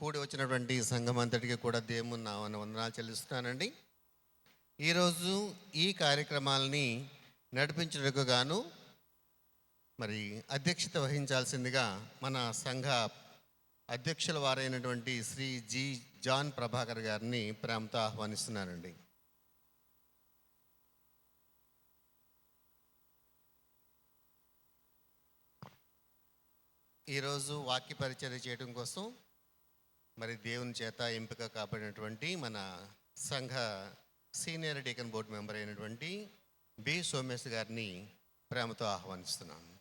కూడి వచ్చినటువంటి సంఘం అంతటికి కూడా దేవుని నామమున వందనాలు చెల్లిస్తున్నానండి. ఈరోజు ఈ కార్యక్రమాలని నడిపించుటకు గాను మరి అధ్యక్షత వహించాల్సిందిగా మన సంఘ అధ్యక్షుల వారైనటువంటి శ్రీ జి జాన్ ప్రభాకర్ గారిని ప్రేమతో ఆహ్వానిస్తున్నానండి. ఈరోజు వాక్య పరిచర్య చేయడం కోసం మరి దేవుని చేత ఎంపిక కాబడినటువంటి మన సంఘ సీనియర్ డీకన్ బోర్డు మెంబర్ అయినటువంటి బి సోమేష్ గారిని ప్రేమతో ఆహ్వానిస్తున్నాను.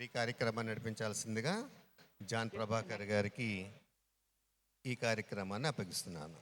ఈ కార్యక్రమాన్ని నడిపించాల్సిందిగా జాన్ ప్రభాకర్ గారికి ఈ కార్యక్రమాన్ని అప్పగిస్తున్నాను.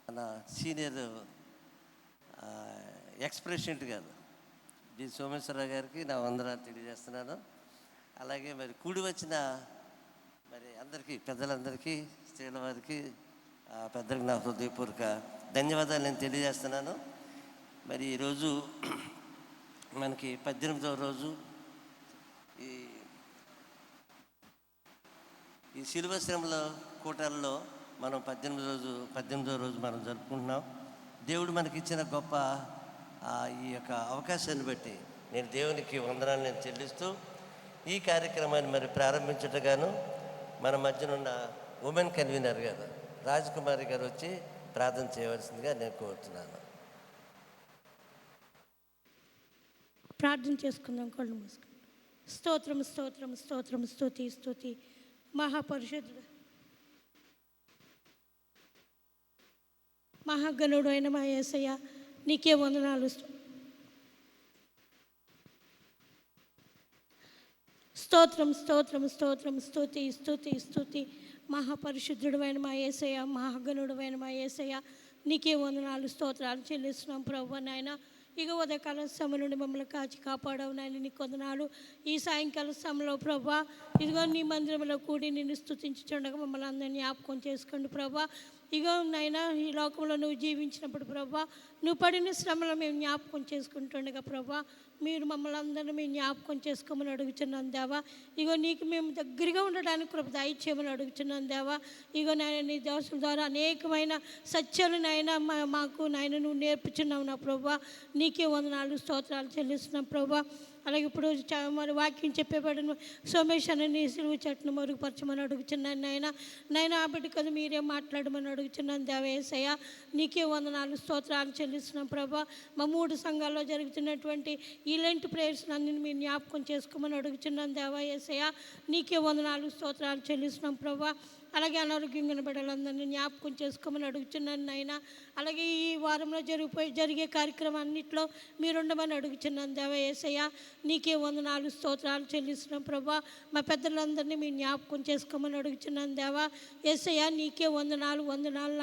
మన సీనియర్ ఎక్స్ ప్రెసిడెంట్ గారు జి సోమేశ్వరరావు గారికి నా వందనాలు తెలియజేస్తున్నాను. అలాగే మరి కూడి వచ్చిన మరి అందరికీ, పెద్దలందరికీ, స్త్రీల వారికి, పెద్దలకు నా హృదయపూర్వక ధన్యవాదాలు నేను తెలియజేస్తున్నాను. మరి ఈరోజు మనకి 18వ రోజు ఈ శిలువ శ్రమల కూటాల్లో మనం 18వ రోజు మనం జరుపుకుంటున్నాం. దేవుడు మనకి ఇచ్చిన గొప్ప ఈ యొక్క అవకాశాన్ని బట్టి నేను దేవునికి వందనాలు నేను చెల్లిస్తూ ఈ కార్యక్రమాన్ని మరి ప్రారంభించటగాను మన మధ్యన ఉన్న ఉమెన్ కన్వీనర్ గారు రాజకుమారి గారు వచ్చి ప్రార్థన చేయవలసిందిగా నేను కోరుతున్నాను. ప్రార్థన చేసుకుందాం. కళ్ళు మూసుకుందాం. స్తోత్రం స్తోత్రం స్తోత్రం స్తుతి స్తుతి మహాపరిషుద్ధుడు మహాగణుడు అయిన మా యేసయ్య నీకే వందనాలు. స్తోత్రం స్తోత్రం స్తోత్రం స్తుతి స్తుతి స్తుతి మహాపరిశుద్ధుడు అయిన మా యేసయ్య, మహాగణుడు అయిన మా యేసయ్య నీకే వందనాలు స్తోత్రాలు చెల్లిస్తున్నాం ప్రభువా. నాయన ఇక ఉదయకాల సమయం నుండి మమ్మల్ని కాచి కాపాడవు నాయన, నీకు వందనాలు. ఈ సాయంకాల సమయంలో ప్రభా ఇదిగో నీ మందిరంలో కూడి నిన్ను స్తుతించుచుండగా మమ్మల్ని అందరినీ జ్ఞాపకం చేసుకోండి ప్రభా. ఇగో నాయన ఈ లోకంలో నువ్వు జీవించినప్పుడు ప్రభా నువ్వు పడిన శ్రమలో మేము జ్ఞాపకం చేసుకుంటుండగా ప్రభా మీరు మమ్మల్ని అందరినీ మేము జ్ఞాపకం చేసుకోమని అడుగుతున్నాను దేవా. ఇగో నీకు మేము దగ్గరగా ఉండడానికి కృప దయచేయమని అడుగుతున్నాను దేవా. ఇగో నాయన నీ దోషుల ద్వారా అనేకమైన సత్యాలు నాయన మాకు నాయన నువ్వు నేర్పుచున్నావు నా ప్రభా. నీకే వందనాలు స్తోత్రాలు చెల్లిస్తున్నాం ప్రభా. అలాగే ఇప్పుడు మరి వాక్యం చెప్పేబడిన సోమేష్ అని నీ సిలువ చెట్టును మరుగుపరచమని అడుగుతున్నాను నాయన ఆ బిడ్డ కదా మీరే మాట్లాడమని అడుగుతున్నాను దేవయేసయ్య. నీకే వందనాలు స్తోత్రాలు చెల్లిస్తున్నాం ప్రభా. మా 3 సంఘాల్లో జరుగుతున్నటువంటి ఈ లెంట్ ప్రేయర్స్ అన్ని మీరు జ్ఞాపకం చేసుకోమని అడుగుతున్నాను దేవయేసయ్య. నీకే వందనాలు స్తోత్రాలు చెల్లిస్తున్నాం ప్రభా. అలాగే అనారోగ్యంగా బిడ్డలందరినీ జ్ఞాపకం చేసుకోమని అడుగుతున్నాను నాయన. అలాగే ఈ వారంలో జరిగే కార్యక్రమం అన్నింటిలో మీరుండమని అడుగుతున్నాను దేవయేసయ్య. నీకే వందనాలు స్తోత్రాలు చెల్లిస్తున్నాం ప్రభా. మా పెద్దలందరినీ మీరు జ్ఞాపకం చేసుకోమని అడుగుతున్నాను దేవా. యేసయ్య నీకే వందనాలు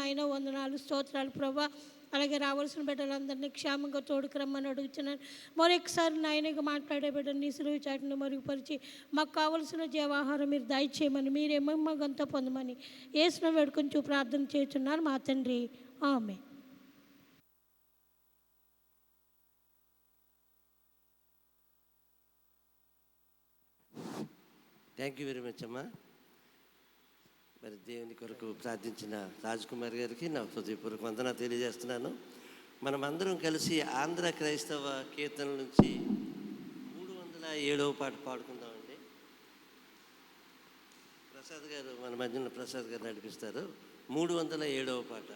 నాయన, వందనాలు స్తోత్రాలు ప్రభా. అలాగే రావాల్సిన బిడ్డలందరినీ క్షేమంగా తోడుకురమ్మని అడుగుతున్నాను. మరొకసారి నాయనగా మాట్లాడే బిడ్డని నీ సిలువ చాటును మరుగుపరిచి మాకు కావలసిన జీవాహారం మీరు దయచేయమని మీరేమో మా గంత పొందమని యేసును వేడుకొని ప్రార్థన చేస్తున్నాను మా తండ్రి. ఆమేన్. థ్యాంక్ యూ వెరీ మచ్ అమ్మా. మరి దేవుని కొరకు ప్రార్థించిన రాజకుమార్ గారికి నా హృదయపూర్వక వందనాలు తెలియజేస్తున్నాను. మనమందరం కలిసి ఆంధ్ర క్రైస్తవ కీర్తనల నుంచి 307వ పాట పాడుకుందామండి. ప్రసాద్ గారు మన మధ్యన ప్రసాద్ గారు నడిపిస్తారు. 307వ పాట.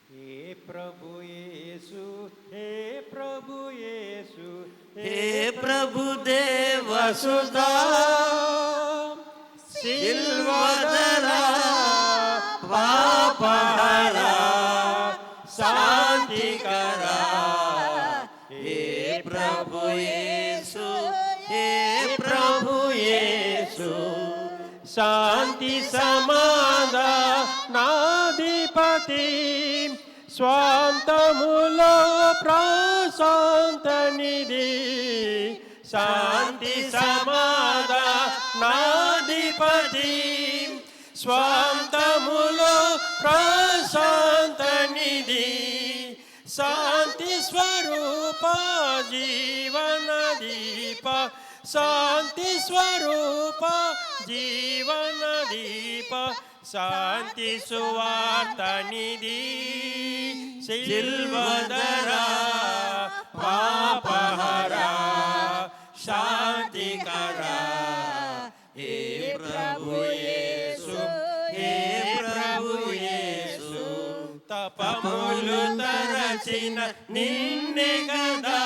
हे प्रभु येसु, हे प्रभु येसु, हे प्रभु देव सुधा सिल्वदरा पापहरा शांतिकरा। हे प्रभु येसु, हे प्रभु येसु, शांति समाधानाधिपति స్వాంతములో ప్రశాంత నిధి శాంతి సమాధానాధిపతి స్వాంతములో ప్రశాంత నిధి శాంతి స్వరూప జీవన దీప శాంతి స్వరూప జీవన దీప శాంతి సువార్త నిధి సిల్వదరా పాపహరా శాంతికరా। हे प्रभु येसु, हे प्रभु येसु, తపములు తరచిన నిన్నే గదా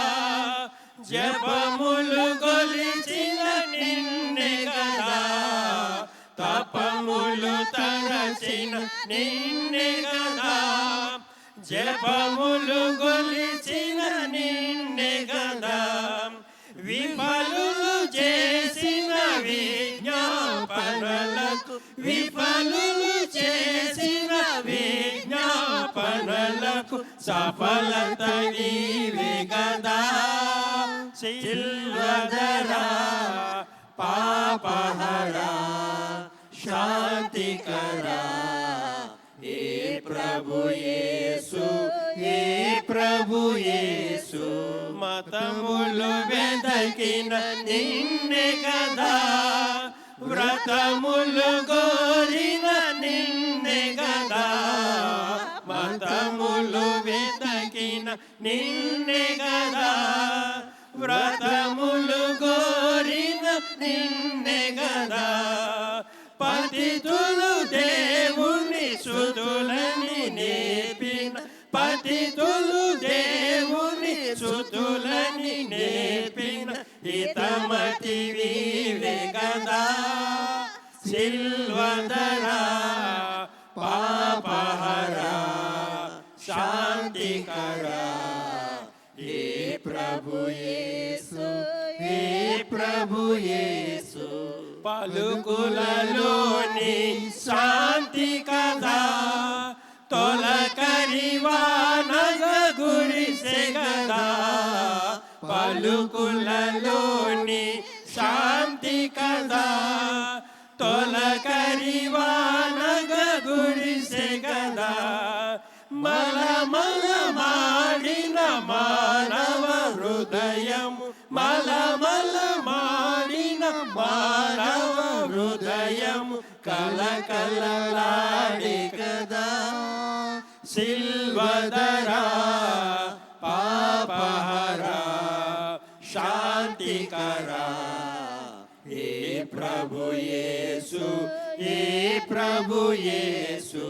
జపములు కొలిచిన నిన్నే గదా తపములు తరచిన నిన్నే గదా జపములు కొలిచిన నిన్నే గదా విఫలులు చేసిన విజ్ఞాపనలకు విఫలులు చేసిన విజ్ఞాపనలకు సఫలత నీవే గదా సిల్వదరా పాపహరా శాంతికరా। हे प्रभु येसु, हे प्रभु येसु, मतमुలు వెదకిన నిన్నే గదా వ్రతములు కోరిన నిన్నే గదా మతములు వెదకిన నిన్నే గదా వ్రతములు కోరిన నిన్నే గదా పతితులు దేవుని సుతులని నేర్పిన పతితులు దేవుని సుతులని నేర్పిన హితమతి వీవే గదా సిల్వదరా పాపహరా శాంతికరా। हे प्रभु येसु, हे प्रभु येसु, పలుకులలోని శాంతి కదా తొలకరివానగ గురిసె గదా పలుకులలోని శాంతి కదా తొలకరివానగ గురిసె గదా మలమల మాడిన మానవ హృదయము మలమల మాడిన మానవ హృదయము కలకలలాడే కదా సిల్వదరా పాపహరా శాంతికరా। हे प्रभु येसु, हे प्रभु येसु,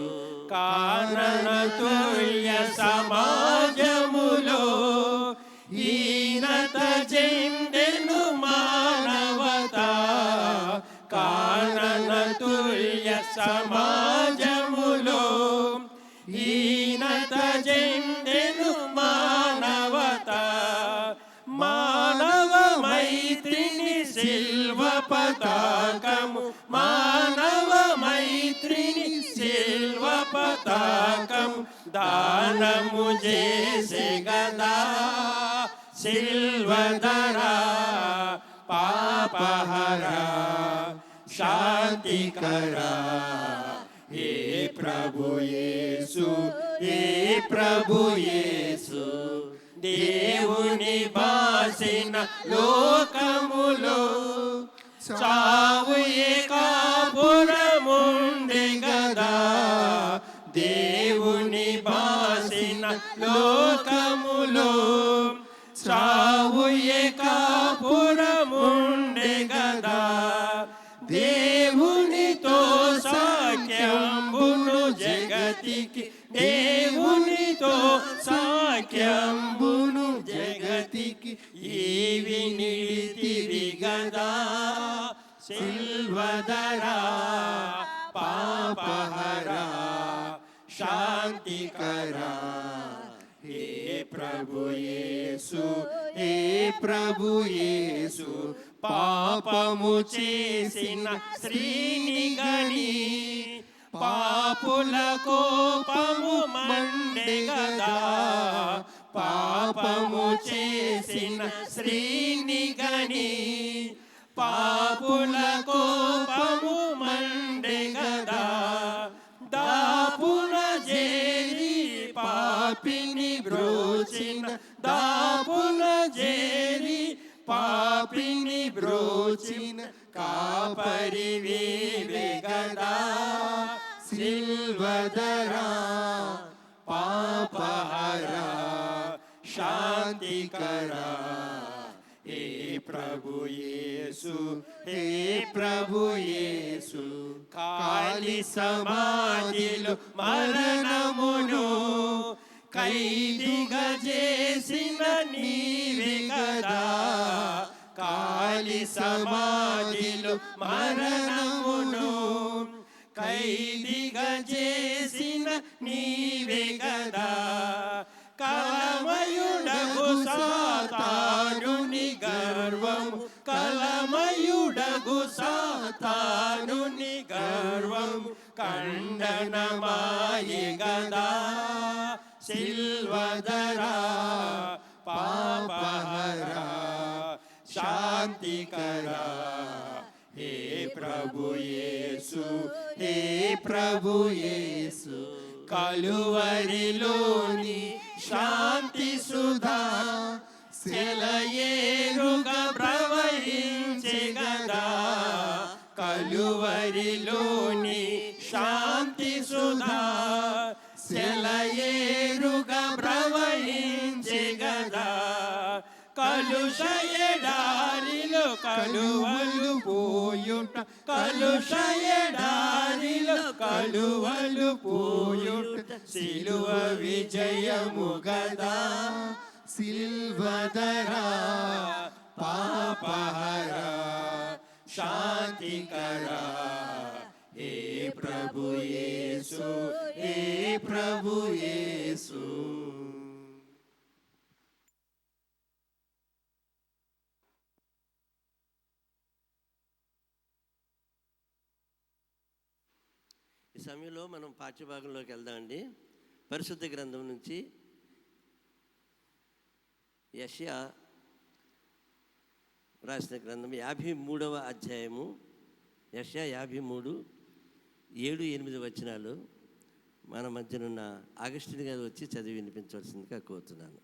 కానన తుల్య సమాజములో హీనత చెందెను మానవత కానన తుల్య సమాజములో హీనత చెందెను మానవత మానవ మైత్రిని సిల్వ పతాకము మానవ మైత్రిని సిల్వ పతాకం దానము చేసే గదా సిల్వదరా పాపహరా శాంతికరా। हे प्रभु येसु, हे प्रभु येसु, దేవుని బాసిన లోకములో చావు ఏకాపురముండే గదా దేవుని బాసిన లోకములో చావు ఏకాపురముండే గదా దేవునితో సాఖ్యంబును జగతికి దేవుని తిరిగదా సిల్వదరా పాపహరా శాంతికరా. హే ప్రభు యేసు, హే ప్రభు యేసు, పాపము చేసిన స్త్రీని గని పాపుల కోపము మండే గదా. పాపము చేసిన స్త్రీని గని పాపుల కోపము మండే గదా. దాపున జేరి పాపిని బ్రోచిన, దాపున జేరి పాపిని బ్రోచిన కాపరి వీవే గదా. సిల్వదరా పాపహరా శాంతికరా. హే ప్రభు యేసు, హే ప్రభు యేసు, కాలి సమాధిలో మరణమును ఖైదీగా చేసిన నీవే కదా. కాలి సమాధిలో మరణమును ఖైదీగా చేసిన నీవే కదా. కలమయుడగు సాతానుని గర్వము, కలమయుడగు సాతానుని గర్వము ఖండనమాయే గదా. సిల్వదరా పాపహరా శాంతికరా. హే ప్రభు యేసు, హే ప్రభు యేసు, కలువరిలోని శాంతి సుధా సెలయేరుగా ప్రవహించే గదా. కలువరిలోని శాంతి సుధా సెలయేరుగా ప్రవహించే గదా. కలుష ఎడారిలో కలువలు పోయుట, కలుష ఎడారిలో కలువలు పోయుట సిలువ విజయము గదా. సిల్వదరా పాపహరా శాంతికరా. హే ప్రభు యేసు, హే ప్రభు యేసు. ఈ సమయంలో మనం పాఠ్యభాగంలోకి వెళ్దామండి. పరిశుద్ధ గ్రంథం నుంచి యెషయా రాసిన గ్రంథం 53వ అధ్యాయము, యెషయా 53, 7, 8 వచనాలు మన మధ్యనున్న ఆగస్టిన్ గారు వచ్చి చదివి వినిపించవలసిందిగా కోరుతున్నాను.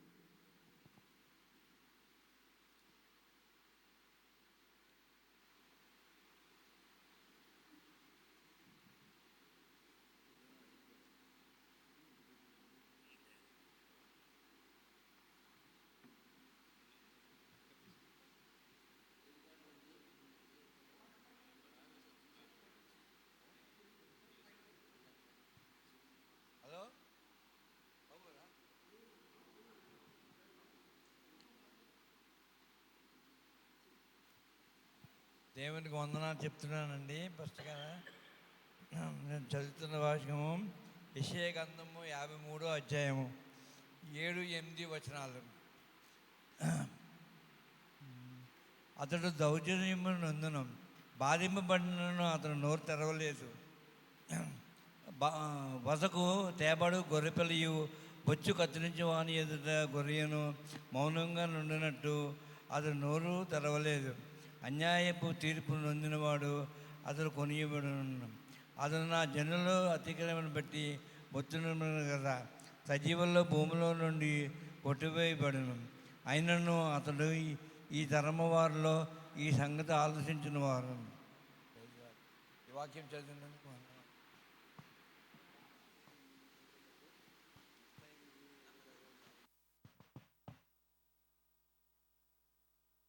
దేవునికి వందనాలు చెప్తున్నానండి. ఫస్ట్గా నేను చదువుతున్న వాక్యము యెషయా గ్రంథము 53వ అధ్యాయము 7, 8 వచనాలు. అతడు దౌర్జన్యము నందును బాధింపబడినను అతను నోరు తెరవలేదు. వసకు తేబడు గొర్రెపిల్లయు బొచ్చు కత్తిరించి వాని ఎదుట గొర్రెను మౌనంగా నుండినట్టు అతడు నోరు తెరవలేదు. అన్యాయపు తీర్పు నొందినవాడు అతడు కొనియబడును. అతను నా జనులు అతిక్రమను బట్టి బొత్తును కదా. సజీవుల్లో భూమిలో నుండి కొట్టివేయబడును. అయినను అతడు ఈ తరమ వారిలో ఈ సంగతి ఆలోచించిన వారు. ఈ వాక్యం చదివినందుకు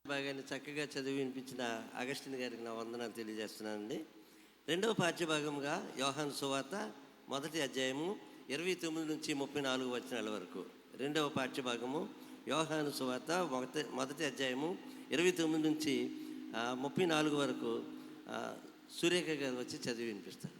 భాగాన్ని చక్కగా చదివి వినిపించిన అగస్టిన్ గారికి నా వందనాలు తెలియజేస్తున్నానండి. రెండవ పాఠ్యభాగంగా యోహాను సువార్త 1వ అధ్యాయము 29 నుంచి 34 వచనాల వరకు. రెండవ పాఠ్యభాగము యోహాను సువార్త మొదటి అధ్యాయము 29 నుంచి 34 వరకు సురేఖ గారు వచ్చి చదివి వినిపిస్తారు.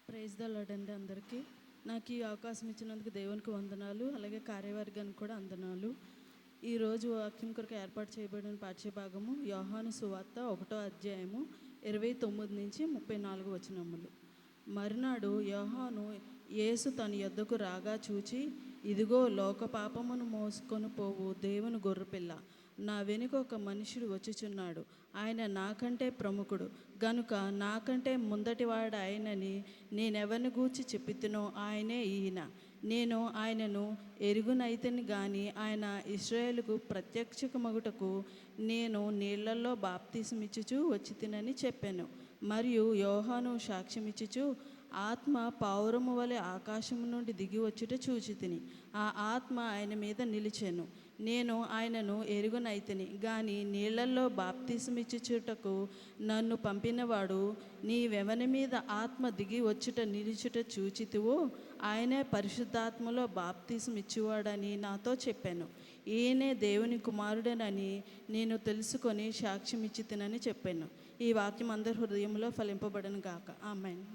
ప్రైజ్ ద లార్డ్ అండి అందరికీ. నాకు ఈ అవకాశం ఇచ్చినందుకు దేవునికి వందనాలు, అలాగే కార్యవర్గానికి కూడా వందనాలు. ఈరోజు వాక్యం కొరకు ఏర్పాటు చేయబడిన పాఠ్యభాగము యోహాను సువార్త 1వ అధ్యాయము 29 నుంచి 34 వచనములు. మరునాడు యోహాను యేసు తన యొద్దకు రాగా చూచి, ఇదిగో లోక పాపమును మోసుకొని పోవు దేవుని గొర్రెపిల్ల, నా వెనుక ఒక మనుషుడు వచ్చుచున్నాడు, ఆయన నాకంటే ప్రముఖుడు గనుక నాకంటే ముందటివాడు ఆయనని నేనెవరిని గూర్చి చెప్పితునో ఆయనే ఈయన. నేను ఆయనను ఎరుగునైతని గాని ఆయన ఇశ్రాయేలుకు ప్రత్యక్షమగుటకు నేను నీళ్లలో బాప్తిసమిచ్చుచు వచ్చి తినని చెప్పాను. మరియు యోహాను సాక్ష్యమిచ్చుచు, ఆత్మ పావురము వలె ఆకాశము నుండి దిగి వచ్చుట చూచి తిని, ఆ ఆత్మ ఆయన మీద నిలిచెను. నేను ఆయనను ఎరుగునైతిని గాని నీళ్లలో బాప్తిసమిచ్చుటకు నన్ను పంపినవాడు, నీవెవని మీద ఆత్మ దిగి వచ్చుట నిలుచుట చూచితివో ఆయనే పరిశుద్ధాత్మలో బాప్తిసమిచ్చువాడని నాతో చెప్పాను. ఈయనే దేవుని కుమారుడనని నేను తెలుసుకొని సాక్ష్యం ఇచ్చి తినని చెప్పాను. ఈ వాక్యం అందరి హృదయంలో ఫలింపబడను గాక. ఆమేన్.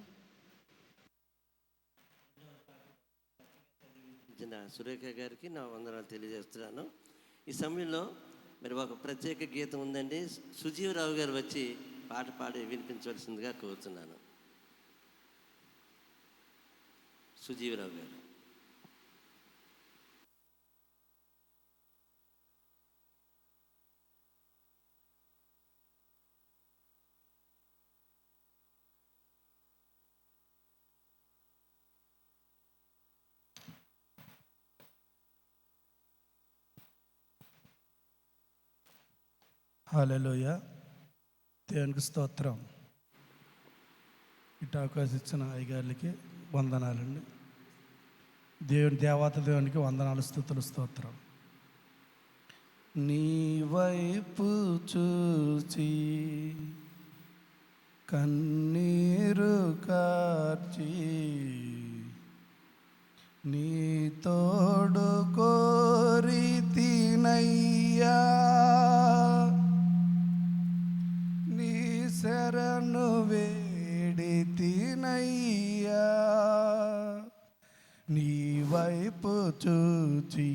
సురేఖ గారికి నా వందనాలు తెలియజేస్తున్నాను. ఈ సమయంలో మరి ఒక ప్రత్యేక గీతం ఉందండి. సుజీవరావు గారు వచ్చి పాట పాడి వినిపించవలసిందిగా కోరుతున్నాను. సుజీవరావు గారు. హల్లెలూయా. దేవునికి స్తోత్రం. ఇటు అవకాశం ఇచ్చిన అయ్యగారికి వందనాలండి. దేవత దేవునికి వందనాలు, స్తుతులు, స్తోత్రం. నీ వైపు చూచి కన్నీరు కార్చి నీ తోడు కోరి తినయ్యా, నీ శరణు వేడి తినయ్యా, నీ వైపు చూచి,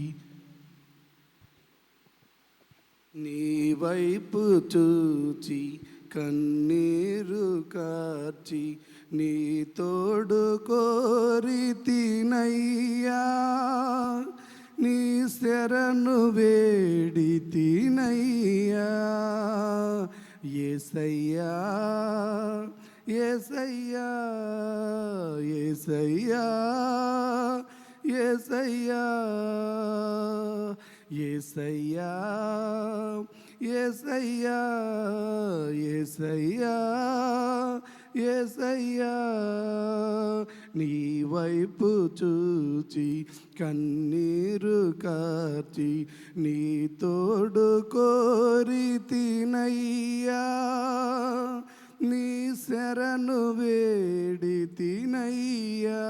నీ వైపు చూచి కన్నీరు కార్చి నీ తోడు కోరి తినయ్యా, నీ శరణు వేడి తినయ్యా. యేసయ్యా యేసయ్యా యేసయ్యా యేసయ్యా యేసయ్యా యేసయ్యా యేసయ్యా యేసయ్యా, నీ వైపు చూచి కన్నీరు కార్చి నీ తోడు కోరి తినయ్యా, నీ శరణు వేడి తినయ్యా.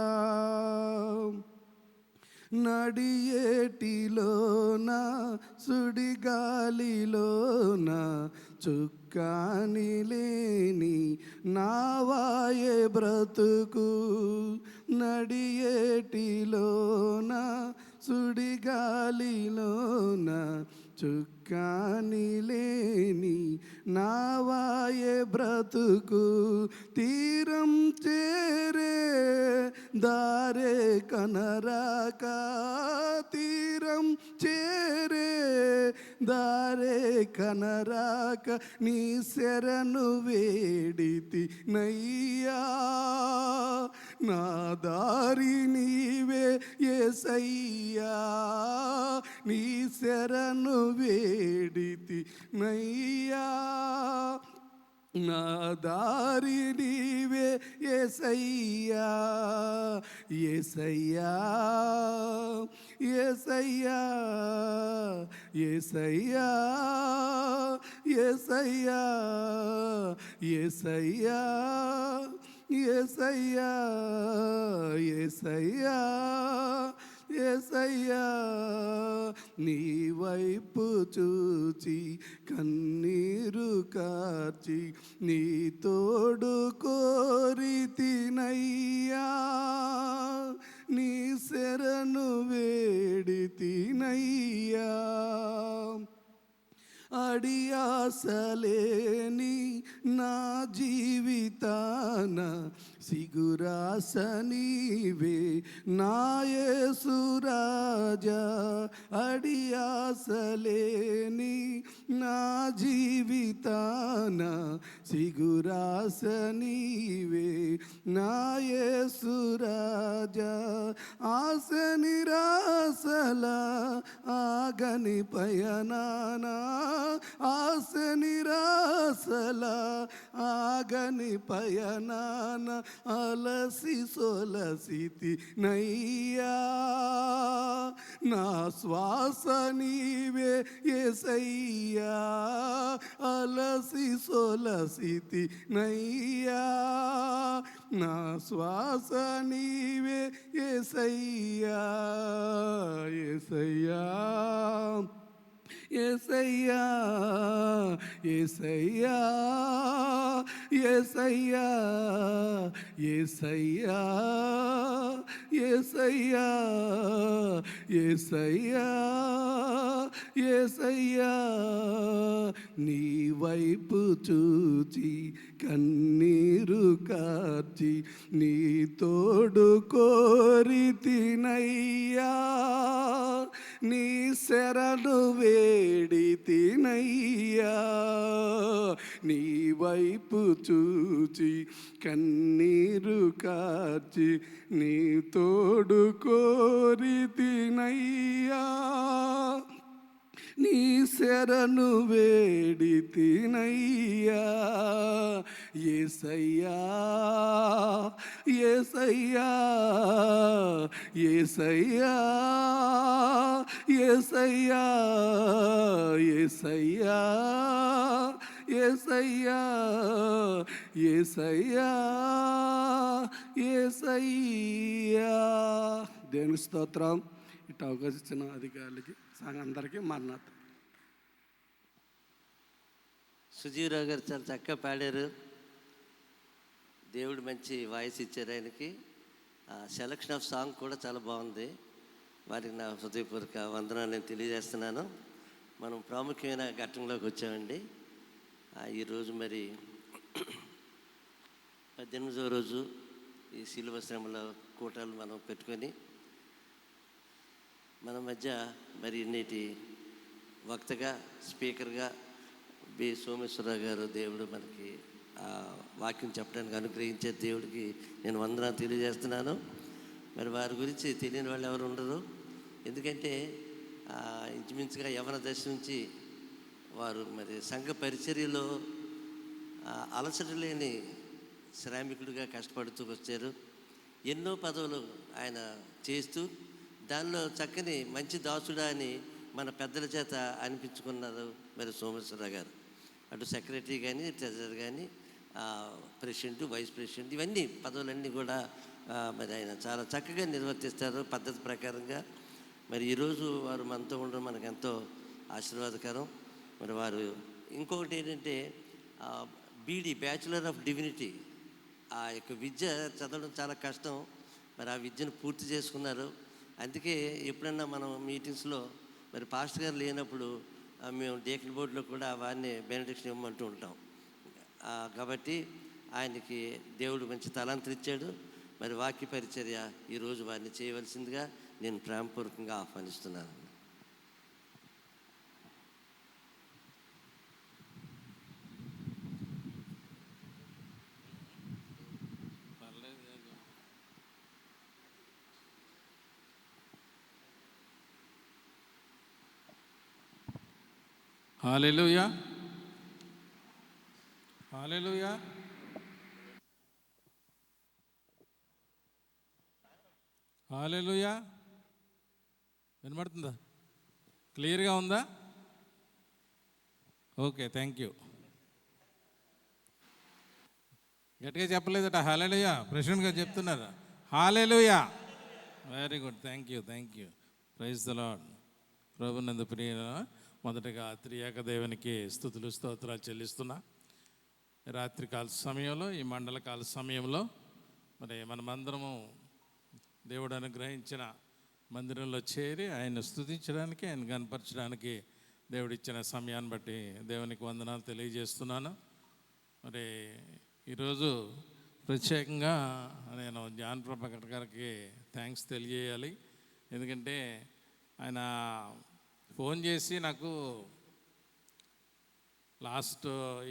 నడియేటిలోన సుడిగాలిలోన చుక్కాని లేని నావాయే బ్రతుకు, నడియేటిలోన సుడిగాలిలోన చుక్కాని లేని నావాయే బ్రతుకు, తీరం చేరే దారే కనరాక, తీరం చేరే దారే కనరాక, నీ శరణు వేడితి నయ్యా, నా దారి నీవే యేసయ్యా, నీ శరణు వేడితి నయ్యా, నా దారి నీవే యేసయ్యా యేసయ్యా యేసయ్యా యేసయ్యా యేసయ్యా యేసయ్యా యేసయ్యా యేసయ్యా యేసయ్యా నీ వైపు చూచి కన్నీరు కార్చి నీ తోడు కోరితినయ్యా నీ శరణు వేడితినయ్యా అడియాసలేని నా జీవితాన సిగురాస నీవే నా యేసురాజా అడియాసలేని నా జీవితాన సిగురాస నీవే నా యేసురాజా ఆశ నిరాశల ఆగని పయనానా ఆశ నిరాశల ఆగని పయనాన అలసి సొలసితి నయ్యా నా శ్వాస నీవే యేసయ్యా అలసి సొలసితి నయ్యా నా శ్వాస నీవే యేసయ్యా యేసయ్యా యేసయ్యా యేసయ్యా యేసయ్యా యేసయ్యా యేసయ్యా యేసయ్యా యేసయ్యా నీ వైపు చూచి కన్నీరు కార్చి నీ తోడు కోరితినయ్యా నీ శరణు వేడితినయ్యా నీ వైపు చూచి కన్నీరు కార్చి నీ తోడు కోరితినయ్యా నీ శరణు వేడితినయ్యా యేసయ్యా యేసయ్యా యేసయ్యా యేసయ్యా యేసయ్యా యేసయ్యా యేసయ్యా యేసయ్యా దేవుని స్తోత్రం. ఇటు అవకాశం ఇచ్చిన అధికారులకి అందరికీ మరణాత. సుజీవరావు గారు చాలా చక్కగా పాడారు. దేవుడు మంచి వాయిస్ ఇచ్చారు ఆయనకి. సెలక్షన్ ఆఫ్ సాంగ్ కూడా చాలా బాగుంది. వారికి నా హృదయపూర్వక వందనాలు నేను తెలియజేస్తున్నాను. మనం ప్రాముఖ్యమైన ఘట్టంలోకి వచ్చామండి. ఈరోజు మరి 18వ రోజు ఈ శిలువ శ్రమల కూటాలు మనం పెట్టుకొని మన మధ్య మరి నేటి వక్తగా స్పీకర్గా బి సోమేశ్వరరావు గారు దేవుడు మనకి వాక్యం చెప్పడానికి అనుగ్రహించే దేవుడికి నేను వందనాలు తెలియజేస్తున్నాను. మరి వారి గురించి తెలియని వాళ్ళు ఎవరు ఉండరు. ఎందుకంటే ఇంచుమించుగా యవన దశ నుంచి వారు మరి సంఘ పరిచర్యలో అలసట లేని శ్రామికుడిగా కష్టపడుతూ వచ్చారు. ఎన్నో పదవులు ఆయన చేస్తూ దానిలో చక్కని మంచి దాసుడా అని మన పెద్దల చేత అనిపించుకున్నారు మరి సోమేశ్వరరావు గారు. అటు సెక్రటరీ కానీ ట్రెజరర్ కానీ ప్రెసిడెంట్ వైస్ ప్రెసిడెంట్ ఇవన్నీ పదవులన్నీ కూడా మరి ఆయన చాలా చక్కగా నిర్వర్తిస్తారు పద్ధతి ప్రకారంగా. మరి ఈరోజు వారు మనతో ఉండడం మనకు ఎంతో ఆశీర్వాదకరం. మరి వారు ఇంకొకటి ఏంటంటే బీడీ బ్యాచులర్ ఆఫ్ డివినిటీ ఆ యొక్క విద్య చదవడం చాలా కష్టం. మరి ఆ విద్యను పూర్తి చేసుకున్నారు. అందుకే ఎప్పుడన్నా మనం మీటింగ్స్లో మరి పాస్టర్ గారు లేనప్పుడు మేము డేకన్ బోర్డులో కూడా వారిని బెనడిక్షన్ ఇవ్వమంటూ ఉంటాం. కాబట్టి ఆయనకి దేవుడు మంచి తలాంతరం ఇచ్చాడు. మరి వాక్య పరిచర్య ఈరోజు వారిని చేయవలసిందిగా నేను ప్రేమపూర్వకంగా ఆహ్వానిస్తున్నాను. హల్లెలూయా హల్లెలూయా. హల్లెలూయా. వినబడుతుందా? క్లియర్గా ఉందా? Okay, thank you. గట్టిగా చెప్పలేదట హల్లెలూయా. ప్రెసిడెంట్ గారు చెప్తున్నారు hallelujah. Very good, thank you, thank you. Praise the Lord. ప్రభునందు ప్రియుల, మొదటగా త్రియేక దేవునికి స్తుతులు స్తోత్రాలు చెల్లిస్తున్నా. రాత్రికాల సమయంలో, ఈ మండలకాల సమయంలో మరి మనమందరము దేవుడు అనుగ్రహించిన మందిరంలో చేరి ఆయన స్తుతించడానికి, ఆయన కనపరచడానికి దేవుడిచ్చిన సమయాన్ని బట్టి దేవునికి వందనాలు తెలియజేస్తున్నాను. మరి ఈరోజు ప్రత్యేకంగా నేను జాన్ ప్రభాకర్ గారికి థ్యాంక్స్ తెలియజేయాలి. ఎందుకంటే ఆయన ఫోన్ చేసి నాకు లాస్ట్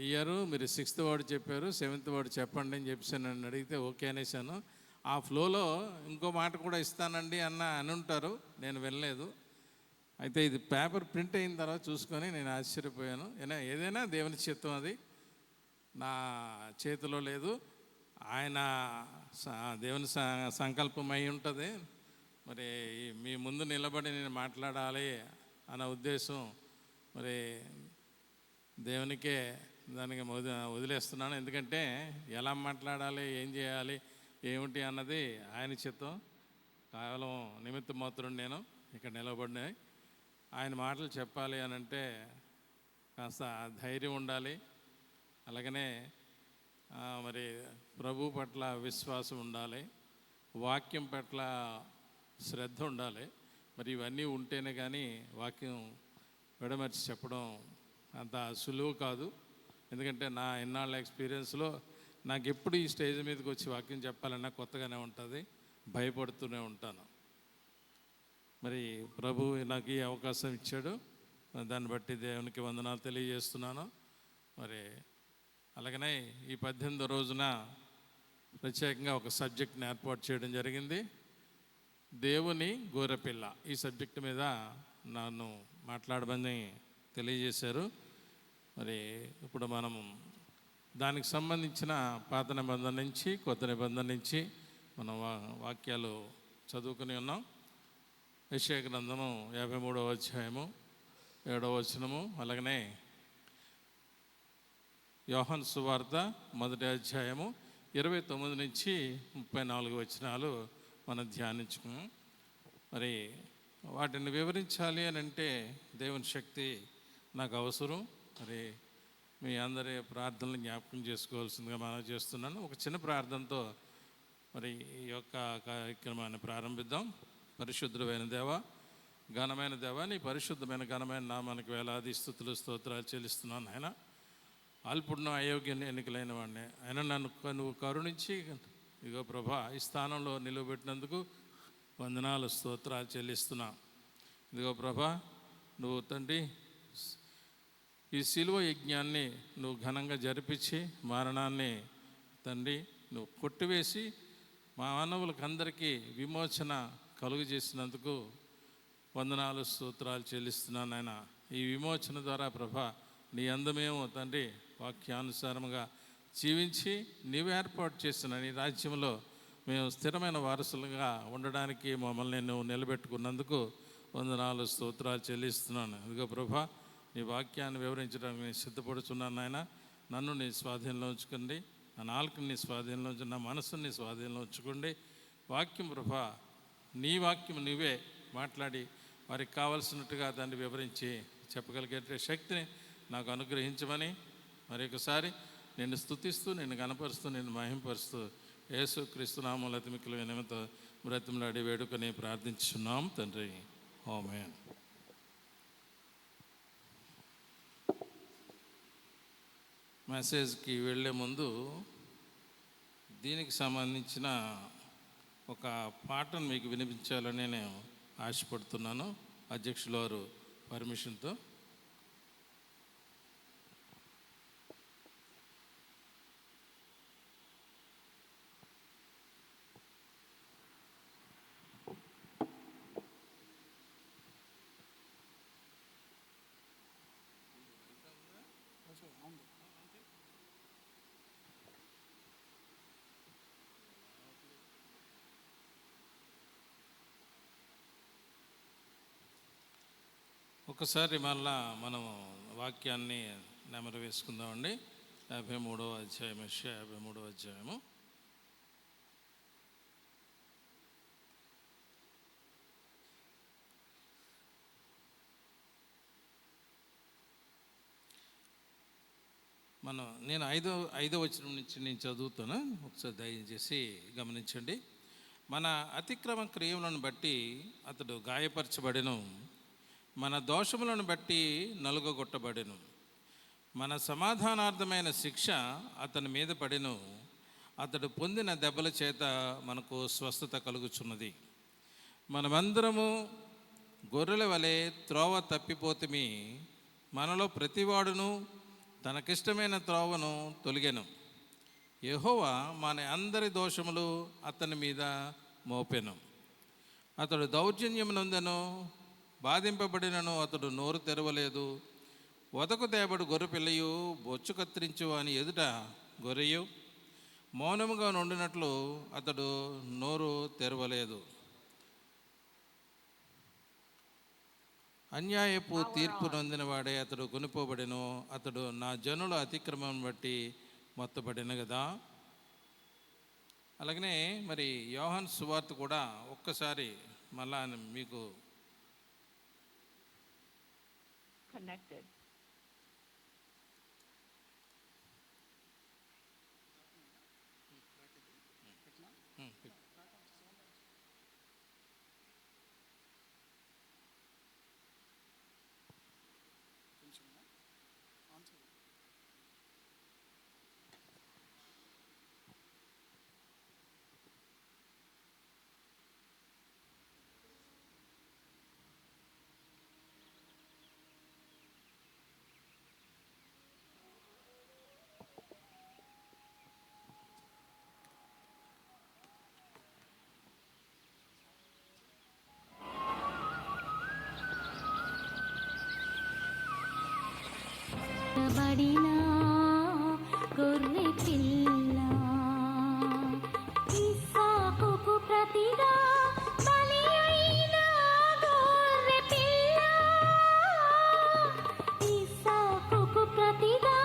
ఇయర్ మీరు 6th వార్డు చెప్పారు, 7th వార్డు చెప్పండి అని చెప్పేసి నన్ను అడిగితే ఓకే అనేసాను. ఆ ఫ్లోలో ఇంకో మాట కూడా ఇస్తానండి అని ఉంటారు, నేను వినలేదు. అయితే ఇది పేపర్ ప్రింట్ అయిన తర్వాత చూసుకొని నేను ఆశ్చర్యపోయాను. ఏదైనా దేవుని చిత్తం, అది నా చేతిలో లేదు. ఆయన దేవుని సంకల్పం అయి ఉంటుంది. మరి మీ ముందు నిలబడి నేను మాట్లాడాలి అన్న ఉద్దేశం మరి దేవునికే దానికి వదిలేస్తున్నాను. ఎందుకంటే ఎలా మాట్లాడాలి, ఏం చేయాలి, ఏమిటి అన్నది ఆయన చిత్తం. కేవలం నిమిత్త మాత్రం నేను ఇక్కడ నిలబడినాయి. ఆయన మాటలు చెప్పాలి అని అంటే కాస్త ధైర్యం ఉండాలి. అలాగనే మరి ప్రభు పట్ల విశ్వాసం ఉండాలి, వాక్యం పట్ల శ్రద్ధ ఉండాలి. మరి ఇవన్నీ ఉంటేనే కానీ వాక్యం విడమర్చి చెప్పడం అంత సులువు కాదు. ఎందుకంటే నా ఎన్నాళ్ళ ఎక్స్పీరియన్స్లో నాకు ఎప్పుడు ఈ స్టేజ్ మీదకి వచ్చి వాక్యం చెప్పాలన్నా కొత్తగానే ఉంటుంది, భయపడుతూనే ఉంటాను. మరి ప్రభు నాకు ఈ అవకాశం ఇచ్చాడు, దాన్ని బట్టి దేవునికి వందనాలు తెలియజేస్తున్నాను. మరి అలాగనే ఈ 18వ రోజున ప్రత్యేకంగా ఒక సబ్జెక్ట్ని ఏర్పాటు చేయడం జరిగింది, దేవుని గొర్రెపిల్ల. ఈ సబ్జెక్టు మీద నన్ను మాట్లాడమని తెలియజేశారు. మరి ఇప్పుడు మనం దానికి సంబంధించిన పాత నిబంధన నుంచి కొత్త నిబంధన నుంచి మనం వాక్యాలు చదువుకుని ఉన్నాం. యెషయా గ్రంథము 53వ అధ్యాయము 7వ వచనము, అలాగనే యోహాను సువార్త 1వ అధ్యాయము 29 నుంచి 34 వచనాలు మనం ధ్యానించుకున్నాం. మరి వాటిని వివరించాలి అని అంటే దేవుని శక్తి నాకు అవసరం. మరి మీ అందరి ప్రార్థనలు జ్ఞాపకం చేసుకోవాల్సిందిగా మనం చేస్తున్నాను. ఒక చిన్న ప్రార్థనతో మరి ఈ యొక్క కార్యక్రమాన్ని ప్రారంభిద్దాం. పరిశుద్ధమైన దేవ, ఘనమైన దేవ, నీ పరిశుద్ధమైన ఘనమైన నామానికి వేలాది స్తుతులు స్తోత్రాలు చెల్లిస్తున్నాను. ఆయన అల్పుడును అయోగ్యం ఎన్నికలైన వాడిని ఆయన నువ్వు కరుణించి ఇగో ప్రభా ఈ స్థానంలో నిలవబెట్టినందుకు వందనాలు స్తోత్రాలు చెల్లిస్తున్నా. ఇదిగో ప్రభా, నువ్వు తండ్రి ఈ శిలువ యజ్ఞాన్ని నువ్వు ఘనంగా జరిపించి మరణాన్ని తండ్రి నువ్వు కొట్టివేసి మా మానవులకు అందరికీ విమోచన కలుగు చేసినందుకు వందనాలు స్తోత్రాలు చెల్లిస్తున్నాను. ఆయన ఈ విమోచన ద్వారా ప్రభా నీ అందమేమో తండ్రి వాక్యానుసారముగా జీవించి నీవు ఏర్పాటు చేసిన నీ రాజ్యంలో మేము స్థిరమైన వారసులుగా ఉండడానికి మమ్మల్ని నువ్వు నిలబెట్టుకున్నందుకు వందనాలు స్తోత్రాలు చెల్లిస్తున్నాను. ఇదిగో ప్రభా, నీ వాక్యాన్ని వివరించడానికి నేను సిద్ధపడుతున్నాను. నాయన నన్ను నీ స్వాధీనంలో ఉంచుకోండి, నా నాలుకని నీ స్వాధీనంలో ఉంచు, నా మనసుని నీ స్వాధీనంలో ఉంచుకోండి. వాక్యం ప్రభా, నీ వాక్యం నువ్వే మాట్లాడి వారికి కావలసినట్టుగా దాన్ని వివరించి చెప్పగలిగే శక్తిని నాకు అనుగ్రహించమని మరొకసారి నిన్ను స్తుతిస్తూ, నిన్ను కనపరుస్తూ, నిన్ను మహింపరుస్తూ యేసు క్రీస్తు నామములో అతి మిక్కిలి వినయంతో బ్రతిమలాడి వేడుకొని ప్రార్థించున్నాం తండ్రి, ఆమేన్. మెసేజ్కి వెళ్ళే ముందు దీనికి సంబంధించిన ఒక పాటను మీకు వినిపించాలని నేను ఆశపడుతున్నాను, అధ్యక్షుల వారు పర్మిషన్తో. ఒకసారి మళ్ళా మనం వాక్యాన్ని నెమరు వేసుకుందామండి. 53వ అధ్యాయం, యెషయా 53వ అధ్యాయము. నేను ఐదో వచనం నుంచి నేను చదువుతాను, ఒకసారి దయచేసి గమనించండి. మన అతిక్రమ క్రియలను బట్టి అతడు గాయపరచబడెను, మన దోషములను బట్టి నలుగగొట్టబడెను. మన సమాధానార్థమైన శిక్ష అతని మీద పడెను, అతడు పొందిన దెబ్బల చేత మనకు స్వస్థత కలుగుచున్నది. మనమందరము గొర్రెల వలె త్రోవ తప్పిపోతిమి, మనలో ప్రతివాడును తనకిష్టమైన త్రోవను తొలగెను. యెహోవా మన అందరి దోషములు అతని మీద మోపెను. అతడు దౌర్జన్యమునందెను, బాధింపబడినను అతడు నోరు తెరవలేదు. వదకు తేబడు గొర్రె పిల్లయు, బొచ్చు కత్తిరించు అని ఎదుట గొర్రెయు మౌనముగా నుండినట్లు అతడు నోరు తెరవలేదు. అన్యాయపు తీర్పు నొందిన వాడే అతడు కొనిపోబడెను, అతడు నా జనుల అతిక్రమం బట్టి మొత్తబడిన కదా. అలాగనే మరి యోహాను సువార్త కూడా ఒక్కసారి మళ్ళా మీకు connected. బడిన గొర్రె పిల్ల ఇస్సాకుకు ప్రతిగా బలి అయిన గొర్రె పిల్ల, ఇస్సాకుకు ప్రతిగా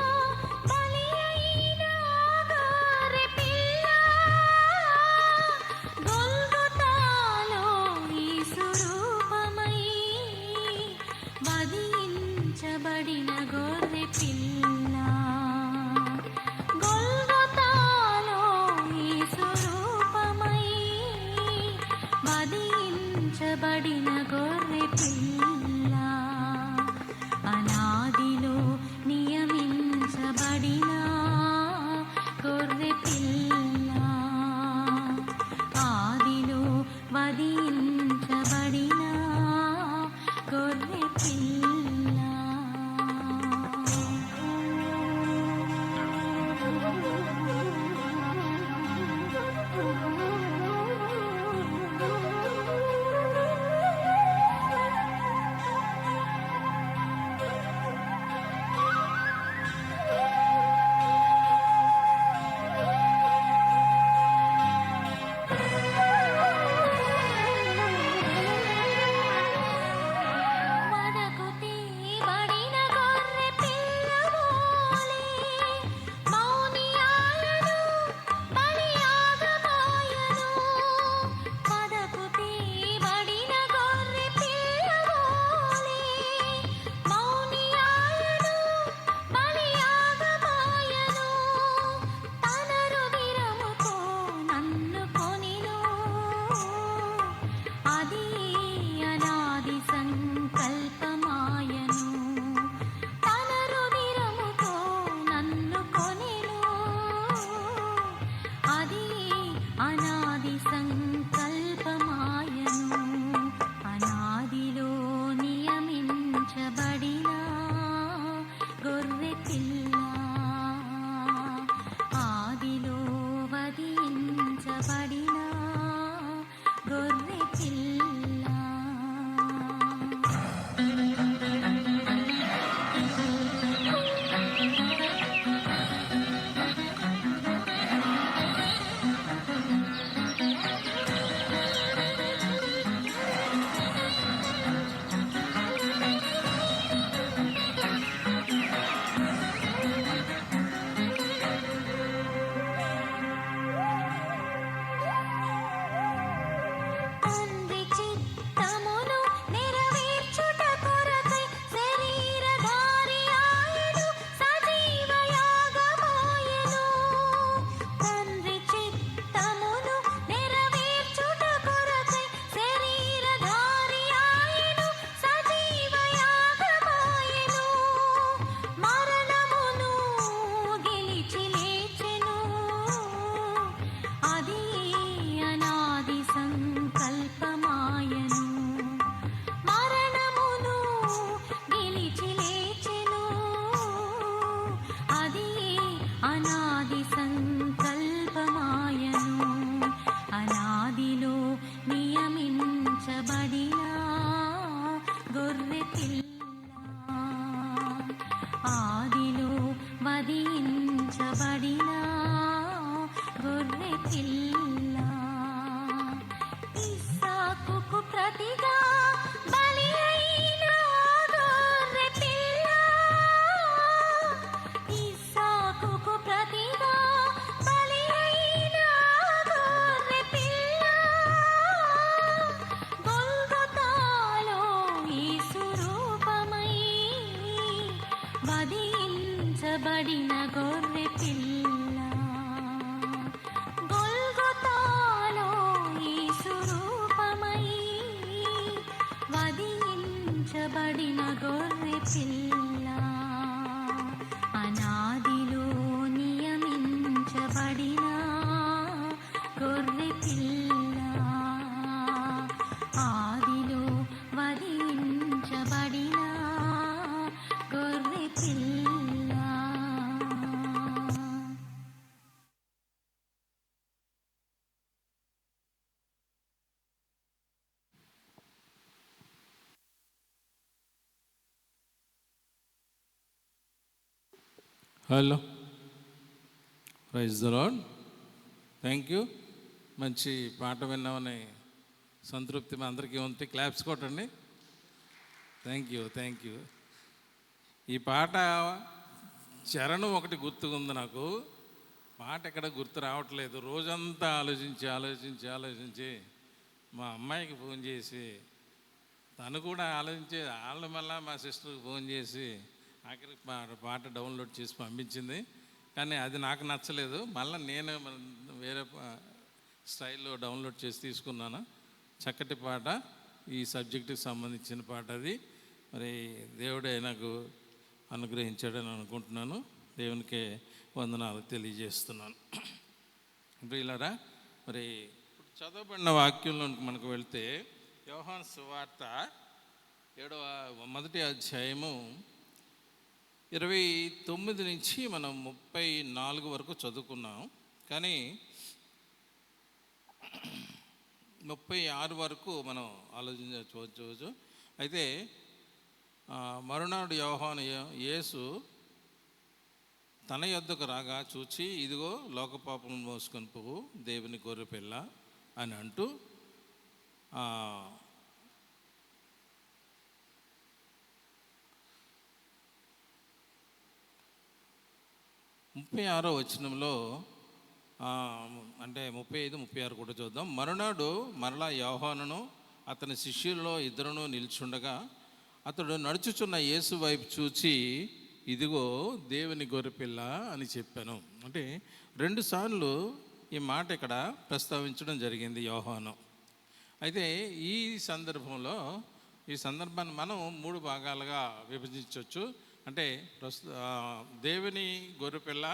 బలి అయిన గొర్రె పిల్ల, గొల్గొతాలో యేసు రూపమై వధించబడిన గొర్రె పిల్ల, గొల్గొతాలో యేసు రూపమై వధించబడిన గొర్రె పిల్ల, అనాదిలో నియమించబడిన గొర్రె పిల్ల, ఆదిలో వధించబడిన గొర్రె పిల్ల. లంచబడిన గొర్రె పిల్ల గొల్గొతాలో యేసు రూపమై వధించబడిన గొర్రె పిల్ల అనాదిలో నియమించబడిన గొర్రె పిల్ల ఆదిలో వధించబడిన గొర్రె పిల్ల. Hello, praise the lord. Thank you. మంచి పాట విన్నామని సంతృప్తి మా అందరికీ ఉంది. క్లాప్స్ కొట్టండి. Thank you. ఈ పాట చరణం ఒకటి గుర్తుకుంది నాకు, పాట ఎక్కడ గుర్తు రావట్లేదు. రోజంతా ఆలోచించి మా అమ్మాయికి ఫోన్ చేసి, తను కూడా ఆలోచించి వాళ్ళు మళ్ళీ మా సిస్టర్కి ఫోన్ చేసి ఆఖరికి పాట డౌన్లోడ్ చేసి పంపించింది. కానీ అది నాకు నచ్చలేదు. మళ్ళీ నేను వేరే స్టైల్లో డౌన్లోడ్ చేసి తీసుకున్నాను. చక్కటి పాట, ఈ సబ్జెక్టుకి సంబంధించిన పాట అది. మరి దేవుడే నాకు అనుగ్రహించాడని అనుకుంటున్నాను. దేవునికే వందనాలు తెలియజేస్తున్నాను. ప్రియులారా, మరి ఇప్పుడు చదవబడిన వాక్యంలోనికి మనకు వెళ్తే యోహాను సువార్త 7వ అధ్యాయము 29 నుంచి మనం 34 వరకు చదువుకున్నాం. కానీ 36 వరకు మనం ఆలోచించవచ్చు. అయితే మరునాడు యోహాను యేసు తన యొద్దకు రాగా చూచి, ఇదిగో లోకపాపం మోసుకొని పోవు దేవుని గొర్రెపిల్ల అని అంటూ 36వ వచనంలో, అంటే 35, 36 కూడా చూద్దాం. మరునాడు మరలా యోహానును అతని శిష్యుల్లో 2 నిల్చుండగా అతడు నడుచుచున్న యేసు వైపు చూచి, ఇదిగో దేవుని గొర్రెపిల్ల అని చెప్పాను. అంటే 2 సార్లు ఈ మాట ఇక్కడ ప్రస్తావించడం జరిగింది యోహాను. అయితే ఈ సందర్భాన్ని మనం 3 భాగాలుగా విభజించవచ్చు. అంటే దేవుని గొర్రెపిల్ల,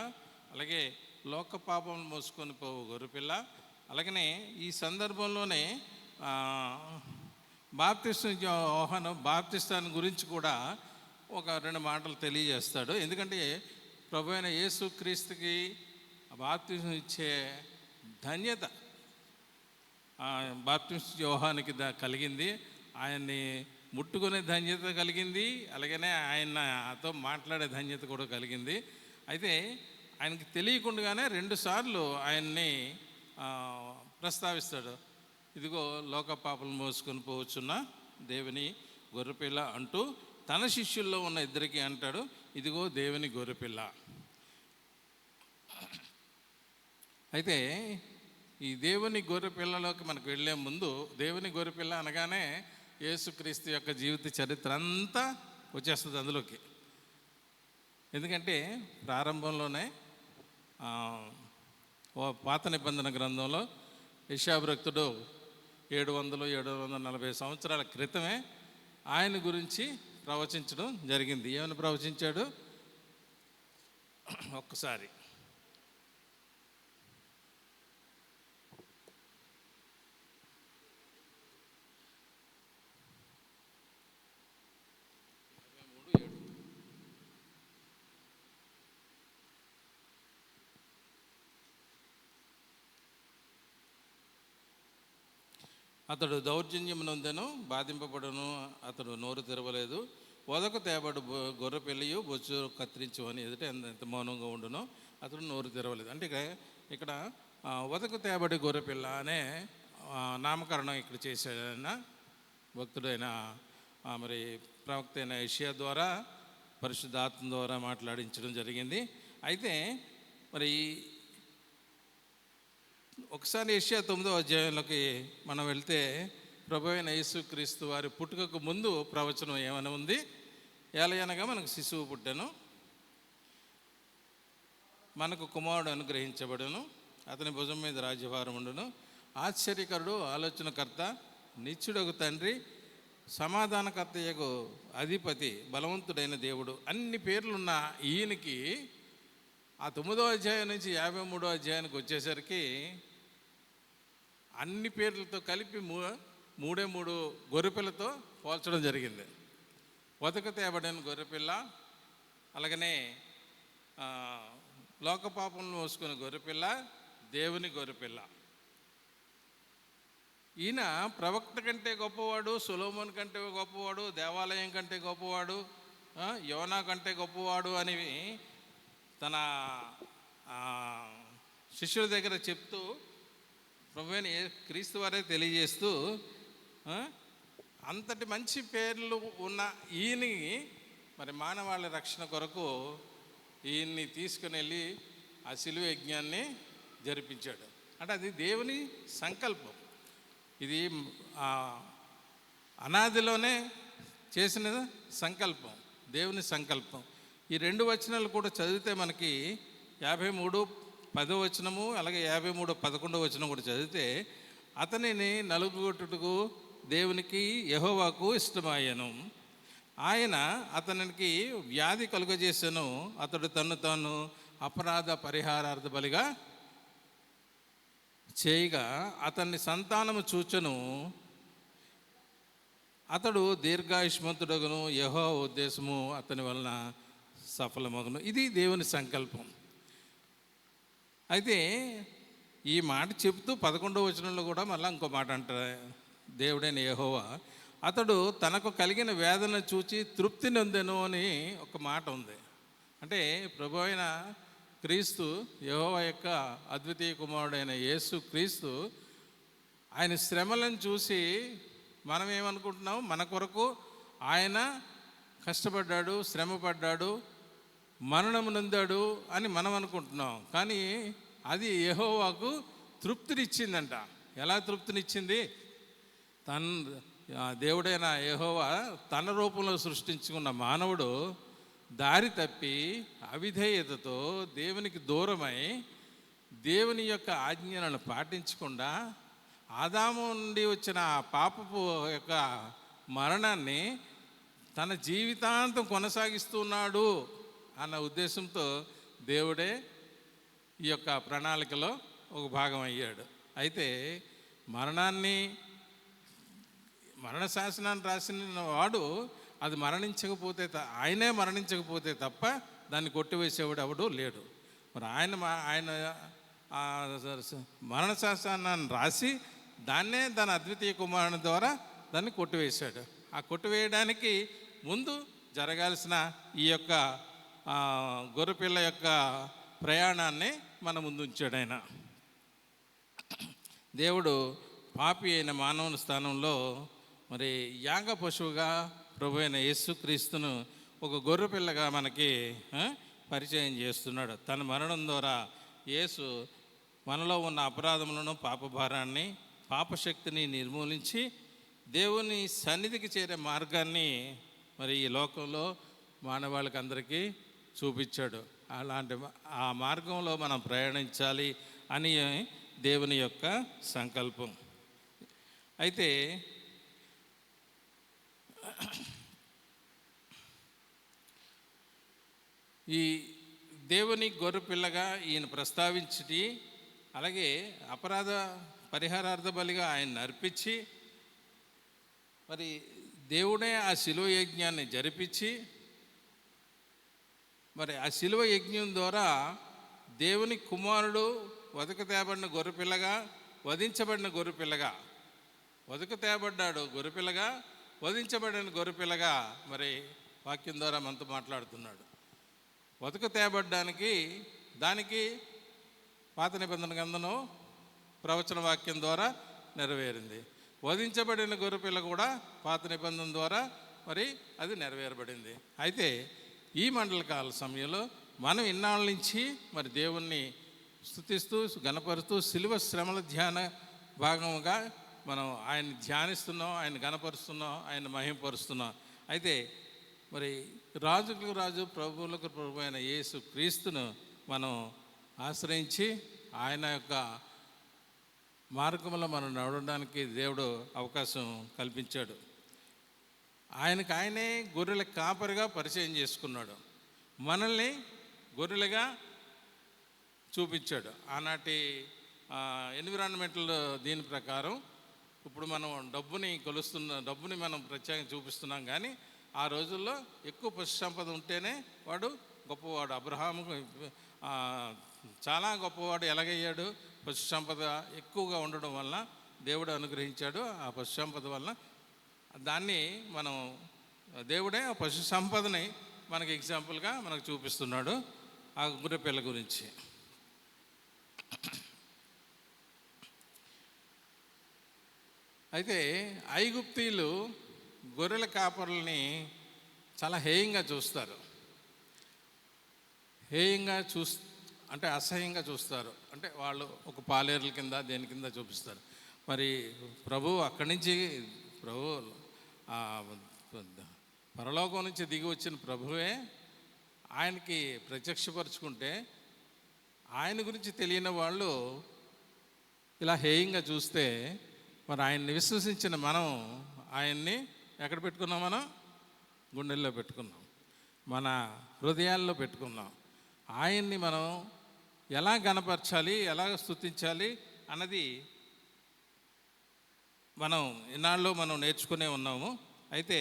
అలాగే లోక పాపం మోసుకొని పోవు గొర్రెపిల్ల, అలాగనే ఈ సందర్భంలోనే యోహాను బాప్తిస్తాన్ని గురించి కూడా ఒక 2 మాటలు తెలియజేస్తాడు. ఎందుకంటే ప్రభు అయిన యేసు క్రీస్తుకి బాప్తిసం ఇచ్చే ధన్యత బాప్తిస్మ యోహానికి కలిగింది. ఆయన్ని ముట్టుకునే ధన్యత కలిగింది, అలాగనే ఆయనతో మాట్లాడే ధన్యత కూడా కలిగింది. అయితే ఆయనకి తెలియకుండానే 2 సార్లు ఆయన్ని ప్రస్తావిస్తాడు. ఇదిగో లోక పాపలు మోసుకొని పోవచ్చున్న దేవుని గొర్రెపిల్ల అంటూ తన శిష్యుల్లో ఉన్న 2కి అంటాడు, ఇదిగో దేవుని గొర్రెపిల్ల. అయితే ఈ దేవుని గొర్రెపిల్లలోకి మనకు వెళ్ళే ముందు, దేవుని గొర్రెపిల్ల అనగానే యేసుక్రీస్తు యొక్క జీవిత చరిత్ర అంతా వచ్చేస్తుంది అందులోకి. ఎందుకంటే ప్రారంభంలోనే పాత నిబంధన గ్రంథంలో యెషయా భక్తుడు 740 సంవత్సరాల క్రితమే ఆయన గురించి ప్రవచించడం జరిగింది. ఏమని ప్రవచించాడు? ఒక్కసారి అతడు దౌర్జన్యం నొందెను, బాధింపబడును, అతడు నోరు తెరవలేదు. వదకు తేబడు గొర్రెపిల్లయు బొచ్చు కత్తిరించు అని ఎదుట ఎంత మౌనంగా ఉండునో అతడు నోరు తెరవలేదు. అంటే ఇక్కడ వదకు తేబడి గొర్రెపిల్ల అనే నామకరణం ఇక్కడ చేశాడైన భక్తుడైన మరి ప్రవక్త అయిన యెషయా ద్వారా, పరిశుద్ధాత్మ ద్వారా మాట్లాడించడం జరిగింది. అయితే మరి ఒకసారి యెషయా 9వ అధ్యాయంలోకి మనం వెళ్తే ప్రభు అయిన యేసుక్రీస్తు వారి పుట్టుకకు ముందు ప్రవచనం ఏమైనా ఉంది? ఏలయనగా మనకు శిశువు పుట్టాను, మనకు కుమారుడు అనుగ్రహించబడును, అతని భుజం మీద రాజ్యభారం ఉండును. ఆశ్చర్యకరుడు, ఆలోచనకర్త, నిత్యుడగు తండ్రి, సమాధానకర్తయగు అధిపతి, బలవంతుడైన దేవుడు. అన్ని పేర్లున్న ఈయనకి ఆ 9వ అధ్యాయం నుంచి 53వ అధ్యాయానికి వచ్చేసరికి అన్ని పేర్లతో కలిపి మూడే మూడు గొర్రెపిల్లతో పోల్చడం జరిగింది. వదక తేబడిన గొర్రెపిల్ల, అలాగనే లోకపాపంలో మోసుకున్న గొర్రెపిల్ల, దేవుని గొర్రెపిల్ల. ఈయన ప్రవక్త కంటే గొప్పవాడు, సొలొమోన్ కంటే గొప్పవాడు, దేవాలయం కంటే గొప్పవాడు, యోనా కంటే గొప్పవాడు అని తన శిష్యుల దగ్గర చెప్తూ ప్రభువైన క్రీస్తు వారే తెలియజేస్తూ అంతటి మంచి పేర్లు ఉన్న ఈయన్ని మరి మానవాళి రక్షణ కొరకు ఈయన్ని తీసుకుని వెళ్ళి ఆ శిలువ యజ్ఞాన్ని జరిపించాడు. అంటే అది దేవుని సంకల్పం. ఇది అనాదిలోనే చేసిన సంకల్పం, దేవుని సంకల్పం. ఈ 2 వచనాలు కూడా చదివితే మనకి 53:10 వచనము, అలాగే 53:11 వచనం కూడా చదివితే, అతనిని నలుగుగొట్టుటకు దేవునికి యెహోవాకు ఇష్టమయ్యను. ఆయన అతనికి వ్యాధి కలుగజేసెను. అతడు తన్ను తాను అపరాధ పరిహారార్థ బలిగా చేయగా అతన్ని సంతానము చూచెను. అతడు దీర్ఘాయుష్మంతుడగును, యెహోవా ఉద్దేశము అతని వలన సఫలమగును. ఇది దేవుని సంకల్పం. అయితే ఈ మాట చెప్తూ 11వ వచనంలో కూడా మళ్ళీ ఇంకో మాట అంటారు దేవుడైన యెహోవా. అతడు తనకు కలిగిన వేదన చూచి తృప్తి నొందెను అని ఒక మాట ఉంది. అంటే ప్రభు అయిన క్రీస్తు, యెహోవా యొక్క అద్వితీయ కుమారుడైన యేసు క్రీస్తు, ఆయన శ్రమలను చూసి మనం ఏమనుకుంటున్నాం, మన కొరకు ఆయన కష్టపడ్డాడు, శ్రమపడ్డాడు, మరణం నొందాడు అని మనం అనుకుంటున్నాం. కానీ అది యెహోవాకు తృప్తినిచ్చిందంట. ఎలా తృప్తినిచ్చింది? దేవుడైన యెహోవా తన రూపంలో సృష్టించుకున్న మానవుడు దారి తప్పి అవిధేయతతో దేవునికి దూరమై దేవుని యొక్క ఆజ్ఞలను పాటించకుండా ఆదాము నుండి వచ్చిన ఆ పాపపు యొక్క మరణాన్ని తన జీవితాంతం కొనసాగిస్తున్నాడు అన్న ఉద్దేశంతో దేవుడే ఈ యొక్క ప్రణాళికలో ఒక భాగం అయ్యాడు. అయితే మరణ శాసనాన్ని రాసిన వాడు అది మరణించకపోతే, ఆయనే మరణించకపోతే తప్ప దాన్ని కొట్టివేసేవాడు ఎవడు లేడు. మరి ఆయన మరణ శాసనాన్ని రాసి దాన్నే తన అద్వితీయ కుమారుని ద్వారా దాన్ని కొట్టివేశాడు. ఆ కొట్టివేయడానికి ముందు జరగాల్సిన ఈ యొక్క గొర్రెపిల్ల యొక్క ప్రయాణాన్ని మన ముందు ఉంచాడు ఆయన. దేవుడు పాపి అయిన మానవుని స్థానంలో మరి యాగ పశువుగా ప్రభు అయిన యేసుక్రీస్తును ఒక గొర్రెపిల్లగా మనకి పరిచయం చేస్తున్నాడు. తన మరణం ద్వారా యేసు మనలో ఉన్న అపరాధములను, పాపభారాన్ని, పాపశక్తిని నిర్మూలించి దేవుని సన్నిధికి చేరే మార్గాన్ని మరి ఈ లోకంలో మానవాళికి అందరికీ చూపించాడు. అలాంటి ఆ మార్గంలో మనం ప్రయాణించాలి అని దేవుని యొక్క సంకల్పం. అయితే ఈ దేవుని గొర్రెపిల్లగా ఈయన ప్రస్తావించి, అలాగే అపరాధ పరిహారార్థ బలిగా ఆయన అర్పించి, మరి దేవుడే ఆ శిలువ యజ్ఞాన్ని జరిపించి, మరి ఆ శిలువ యజ్ఞం ద్వారా దేవుని కుమారుడు వదక తేబడిన గొర్రెపిల్లగా, వధించబడిన గొర్రెపిల్లగా, వదక తేబడ్డాడు గొర్రెపిల్లగా, వధించబడిన గొర్రెపిల్లగా మరి వాక్యం ద్వారా మనతో మాట్లాడుతున్నాడు. వదక తేబడ్డానికి దానికి పాత నిబంధన గ్రంథం ప్రవచన వాక్యం ద్వారా నెరవేరింది. వధించబడిన గొర్రెపిల్ల కూడా పాత నిబంధన ద్వారా మరి అది నెరవేరబడింది. అయితే ఈ మండలకాల సమయంలో మనం ఇన్నాళ్ళ నుంచి మరి దేవుణ్ణి స్తుతిస్తూ, గణపరుస్తూ, శిలువ శ్రమల ధ్యాన భాగముగా మనం ఆయన ధ్యానిస్తున్నాం, ఆయన గణపరుస్తున్నాం, ఆయన మహిమపరుస్తున్నాం. అయితే మరి రాజులకు రాజు, ప్రభువులకు ప్రభు అయిన యేసు క్రీస్తును మనం ఆశ్రయించి ఆయన యొక్క మార్గంలో మనం నడవడానికి దేవుడు అవకాశం కల్పించాడు. ఆయనకు ఆయనే గొర్రెల కాపరిగా పరిచయం చేసుకున్నాడు, మనల్ని గొర్రెలుగా చూపించాడు. ఆనాటి ఎన్విరాన్మెంటల్ దీని ప్రకారం ఇప్పుడు మనం డబ్బుని మనం ప్రత్యేకంగా చూపిస్తున్నాం, కానీ ఆ రోజుల్లో ఎక్కువ పశు సంపద ఉంటేనే వాడు గొప్పవాడు. అబ్రహాము చాలా గొప్పవాడు. ఎలాగయ్యాడు? పశు సంపద ఎక్కువగా ఉండడం వల్ల దేవుడు అనుగ్రహించాడు. ఆ పశు సంపద వల్ల దాన్ని మనం దేవుడే ఆ పశు సంపదని మనకి ఎగ్జాంపుల్గా మనకు చూపిస్తున్నాడు ఆ గొర్రెపిల్ల గురించి. అయితే ఐగుప్తీయులు గొర్రెల కాపరులని చాలా హేయంగా చూస్తారు. అంటే అసహ్యంగా చూస్తారు. అంటే వాళ్ళు ఒక పాలేరుల కింద దేని కింద చూపిస్తారు. మరి ప్రభు అక్కడి నుంచి పరలోకం నుంచి దిగి వచ్చిన ప్రభువే ఆయనకి ప్రత్యక్షపరుచుకుంటే ఆయన గురించి తెలియని వాళ్ళు ఇలా హేయంగా చూస్తే మరి ఆయన్ని విశ్వసించిన మనం ఆయన్ని ఎక్కడ పెట్టుకున్నాం? మనం గుండెల్లో పెట్టుకున్నాం, మన హృదయాల్లో పెట్టుకున్నాం. ఆయన్ని మనం ఎలా గణపరచాలి, ఎలా స్తుతించాలి అన్నది మనం ఇన్నాళ్ళు మనం నేర్చుకునే ఉన్నాము. అయితే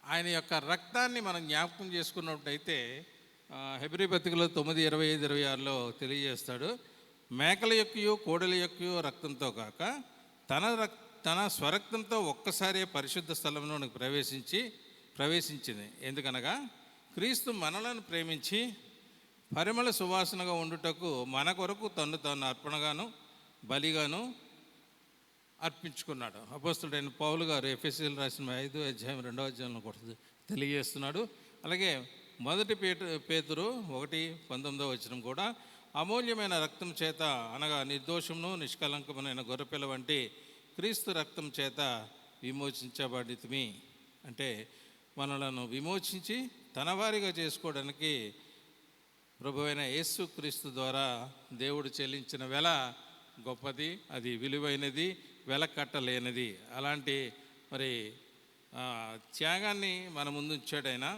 ఆయన యొక్క రక్తాన్ని మనం జ్ఞాపకం చేసుకున్నట్టయితే హెబ్రీ పత్రికలో 9:25-26లో తెలియజేస్తాడు, మేకల యొక్కయో కోడెల యొక్కయో రక్తంతో కాక తన స్వరక్తంతో ఒక్కసారే పరిశుద్ధ స్థలంలోనికి ప్రవేశించింది. ఎందుకనగా క్రీస్తు మనలను ప్రేమించి పరిమళ సువాసనగా ఉండుటకు మన కొరకు తన్ను తాను అర్పణగాను బలిగాను అర్పించుకున్నాడు. అపోస్తుడైన పౌలు గారు ఎఫెసీయులకు రాసిన 5:2 కూడా తెలియజేస్తున్నాడు. అలాగే 1 పేతురు 1:19 కూడా అమూల్యమైన రక్తం చేత అనగా నిర్దోషమును నిష్కలంకమైన గొర్రెపిల్ల వంటి క్రీస్తు రక్తం చేత విమోచించబడితిమి. అంటే మనలను విమోచించి తన వారిగా చేసుకోవడానికి ప్రభువైన యేసు క్రీస్తు ద్వారా దేవుడు చెల్లించిన వెల గొప్పది, అది విలువైనది, వెల కట్టలేనిది. అలాంటి మరి త్యాగాన్ని మన ముందు ఉంచాడైనా.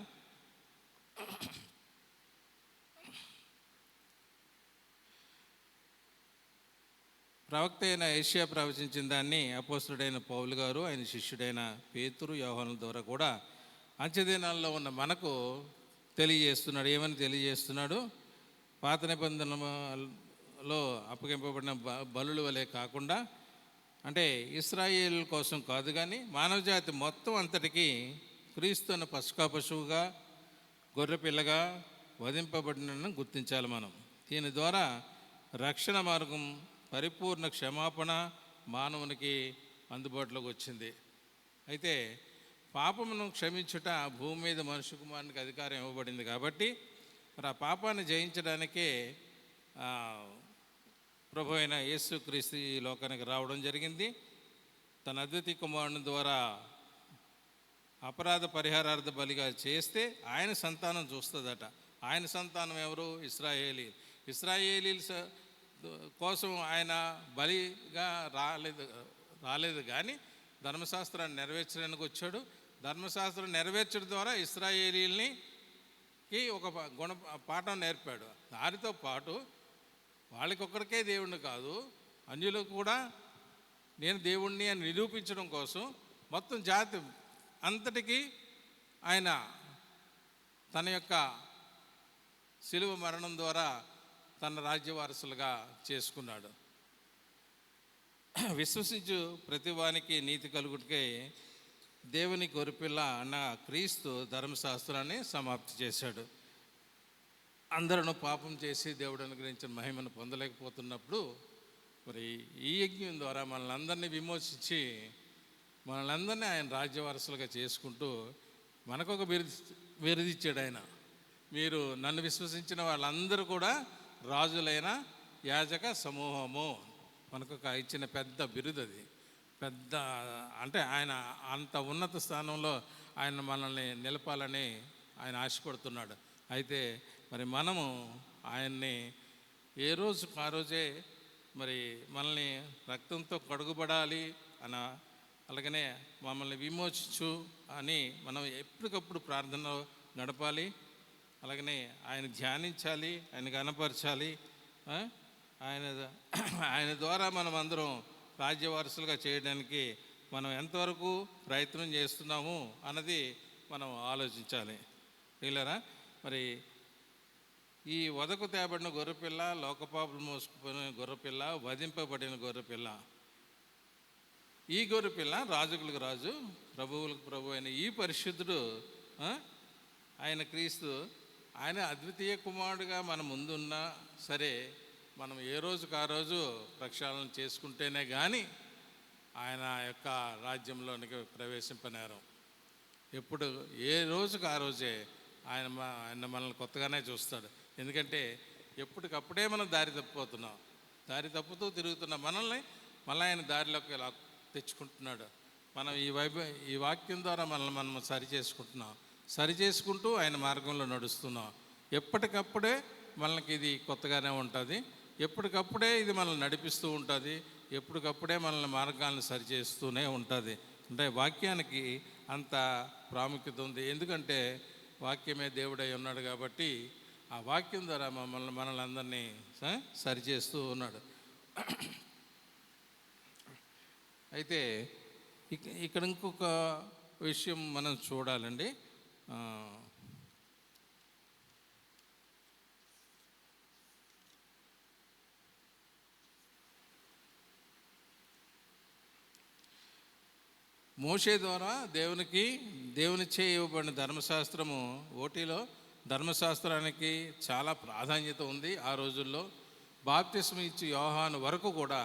ప్రవక్త అయిన యెషయా ప్రవచించిన దాన్ని అపోస్తుడైన పౌలు గారు ఆయన శిష్యుడైన పేతురు యోహానుల ద్వారా కూడా అంచెదినాల్లో ఉన్న మనకు తెలియజేస్తున్నాడు. ఏమని తెలియజేస్తున్నాడు? పాత నిబంధనలో అప్పగింపబడిన బలుల వలె కాకుండా, అంటే ఇశ్రాయేలు కోసం కాదు కానీ మానవజాతి మొత్తం అంతటికీ క్రీస్తు అన్న పసుకా పశువుగా గొర్రెపిల్లగా వధింపబడినను గుర్తించాలి మనం. దీని ద్వారా రక్షణ మార్గం, పరిపూర్ణ క్షమాపణ మానవునికి అందుబాటులోకి వచ్చింది. అయితే పాపమును క్షమించుట భూమి మీద మనుష్య కుమారునికి అధికారం ఇవ్వబడింది కాబట్టి మరి ఆ పాపాన్ని జయించడానికే ప్రభు అయిన యేసుక్రీస్తు ఈ లోకానికి రావడం జరిగింది. తన అద్వితీయ కుమారుని ద్వారా అపరాధ పరిహారార్థ బలిగా చేస్తే ఆయన సంతానం చూస్తుందట. ఆయన సంతానం ఎవరు? ఇశ్రాయేలీల కోసం ఆయన బలిగా రాలేదు కానీ ధర్మశాస్త్రాన్ని నెరవేర్చడానికి వచ్చాడు. ధర్మశాస్త్రం నెరవేర్చడం ద్వారా ఇశ్రాయేలీలకి ఒక పాఠం నేర్పాడు. దానితో పాటు వాళ్ళకొక్కడికే దేవుణ్ణి కాదు, అన్యులకు కూడా నేను దేవుణ్ణి అని నిరూపించడం కోసం మొత్తం జాతి అంతటికీ ఆయన తన యొక్క శిలువ మరణం ద్వారా తన రాజ్య వారసులుగా చేసుకున్నాడు. విశ్వసించు ప్రతివానికి నీతి కలుగుటకే దేవుని గొర్రెపిల్ల అన్న క్రీస్తు ధర్మశాస్త్రాన్ని సమాప్తి చేశాడు. అందరూ పాపం చేసి దేవుడు అనుగ్రహించిన మహిమను పొందలేకపోతున్నప్పుడు మరి ఈ యజ్ఞం ద్వారా మనల్ని విమోచించి మనల్ని ఆయన రాజ్యవారసులుగా చేసుకుంటూ మనకొక బిరుదిచ్చాడు ఆయన. మీరు నన్ను విశ్వసించిన వాళ్ళందరూ కూడా రాజులైన యాజక సమూహము. మనకొక ఇచ్చిన పెద్ద బిరుదు అది. పెద్ద అంటే ఆయన అంత ఉన్నత స్థానంలో ఆయన మనల్ని నిలపాలని ఆయన ఆశపడుతున్నాడు. అయితే మరి మనము ఆయన్ని ఏ రోజుకు ఆ రోజే మరి మనల్ని రక్తంతో కడుగుబడాలి అన అలాగనే మమ్మల్ని విమోచించు అని మనం ఎప్పటికప్పుడు ప్రార్థనలో గడపాలి. అలాగనే ఆయన ధ్యానించాలి, ఆయన కనపరచాలి. ఆయన ద్వారా మనం అందరం రాజ్యవారసులుగా చేయడానికి మనం ఎంతవరకు ప్రయత్నం చేస్తున్నాము అన్నది మనం ఆలోచించాలి. వీళ్ళరా మరి ఈ వదకు తేబడిన గొర్రెపిల్ల, లోకపాపులు మోసుకుపోయిన గొర్రెపిల్ల, వధింపబడిన గొర్రెపిల్ల, ఈ గొర్రెపిల్ల రాజులకు రాజు, ప్రభువులకు ప్రభు అయిన ఈ పరిశుద్ధుడు, ఆయన క్రీస్తు, ఆయన అద్వితీయ కుమారుడుగా మన ముందున్నా సరే మనం ఏ రోజుకు ఆ రోజు ప్రక్షాళన చేసుకుంటేనే కానీ ఆయన యొక్క రాజ్యంలోనికి ప్రవేశింపనేరం. ఎప్పుడు ఏ రోజుకు ఆ రోజే ఆయన మనల్ని కొత్తగానే చూస్తాడు. ఎందుకంటే ఎప్పటికప్పుడే మనం దారి తప్పిపోతున్నాం. దారి తప్పుతూ తిరుగుతున్న మనల్ని మళ్ళీ ఆయన దారిలోకి ఇలా తెచ్చుకుంటున్నాడు. మనం ఈ వాక్యం ద్వారా మనల్ని మనం సరి చేసుకుంటూ ఆయన మార్గంలో నడుస్తున్నాం. ఎప్పటికప్పుడే మనకి ఇది కొత్తగానే ఉంటుంది. ఎప్పటికప్పుడే ఇది మనల్ని నడిపిస్తూ ఉంటుంది. ఎప్పటికప్పుడే మనల్ని మార్గాలను సరిచేస్తూనే ఉంటుంది. అంటే వాక్యానికి అంత ప్రాముఖ్యత ఉంది. ఎందుకంటే వాక్యమే దేవుడై ఉన్నాడు కాబట్టి ఆ వాక్యం ద్వారా మనల్ని అందరినీ సరిచేస్తూ ఉన్నాడు. అయితే ఇక్కడ ఇంకొక విషయం మనం చూడాలండి. మోషే ద్వారా దేవునిచే ఇవ్వబడిన ధర్మశాస్త్రము, ఓటీలో ధర్మశాస్త్రానికి చాలా ప్రాధాన్యత ఉంది. ఆ రోజుల్లో బాప్తిస్మం ఇచ్చి యోహాను వరకు కూడా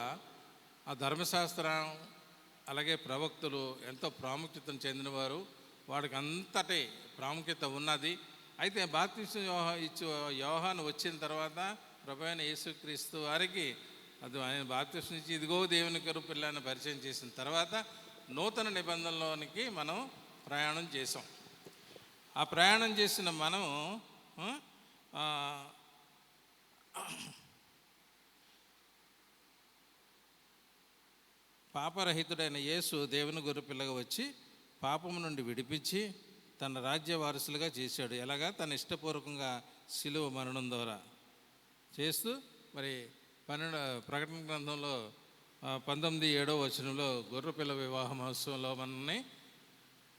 ఆ ధర్మశాస్త్రం అలాగే ప్రవక్తలు ఎంతో ప్రాముఖ్యతను చెందినవారు. వాడికి అంతటి ప్రాముఖ్యత ఉన్నది. అయితే బాప్తిస్మం ఇచ్చి యోహాను వచ్చిన తర్వాత ప్రభువైన యేసుక్రీస్తు వారికి అది ఆయన బాప్తిస్మం ఇచ్చి ఇదిగో దేవుని కరుపిల్లని పరిచయం చేసిన తర్వాత నూతన నిబంధనలోనికి మనం ప్రయాణం చేసాం. ఆ ప్రయాణం చేసిన మనం పాపరహితుడైన యేసు దేవుని గొర్రెపిల్లగా వచ్చి పాపము నుండి విడిపించి తన రాజ్య వారసులుగా చేశాడు. ఎలాగా? తన ఇష్టపూర్వకంగా శిలువ మరణం ద్వారా చేస్తూ మరి ప్రకటన గ్రంథంలో 19:7 వచనంలో గొర్రెపిల్ల వివాహ మహోత్సవంలో మనల్ని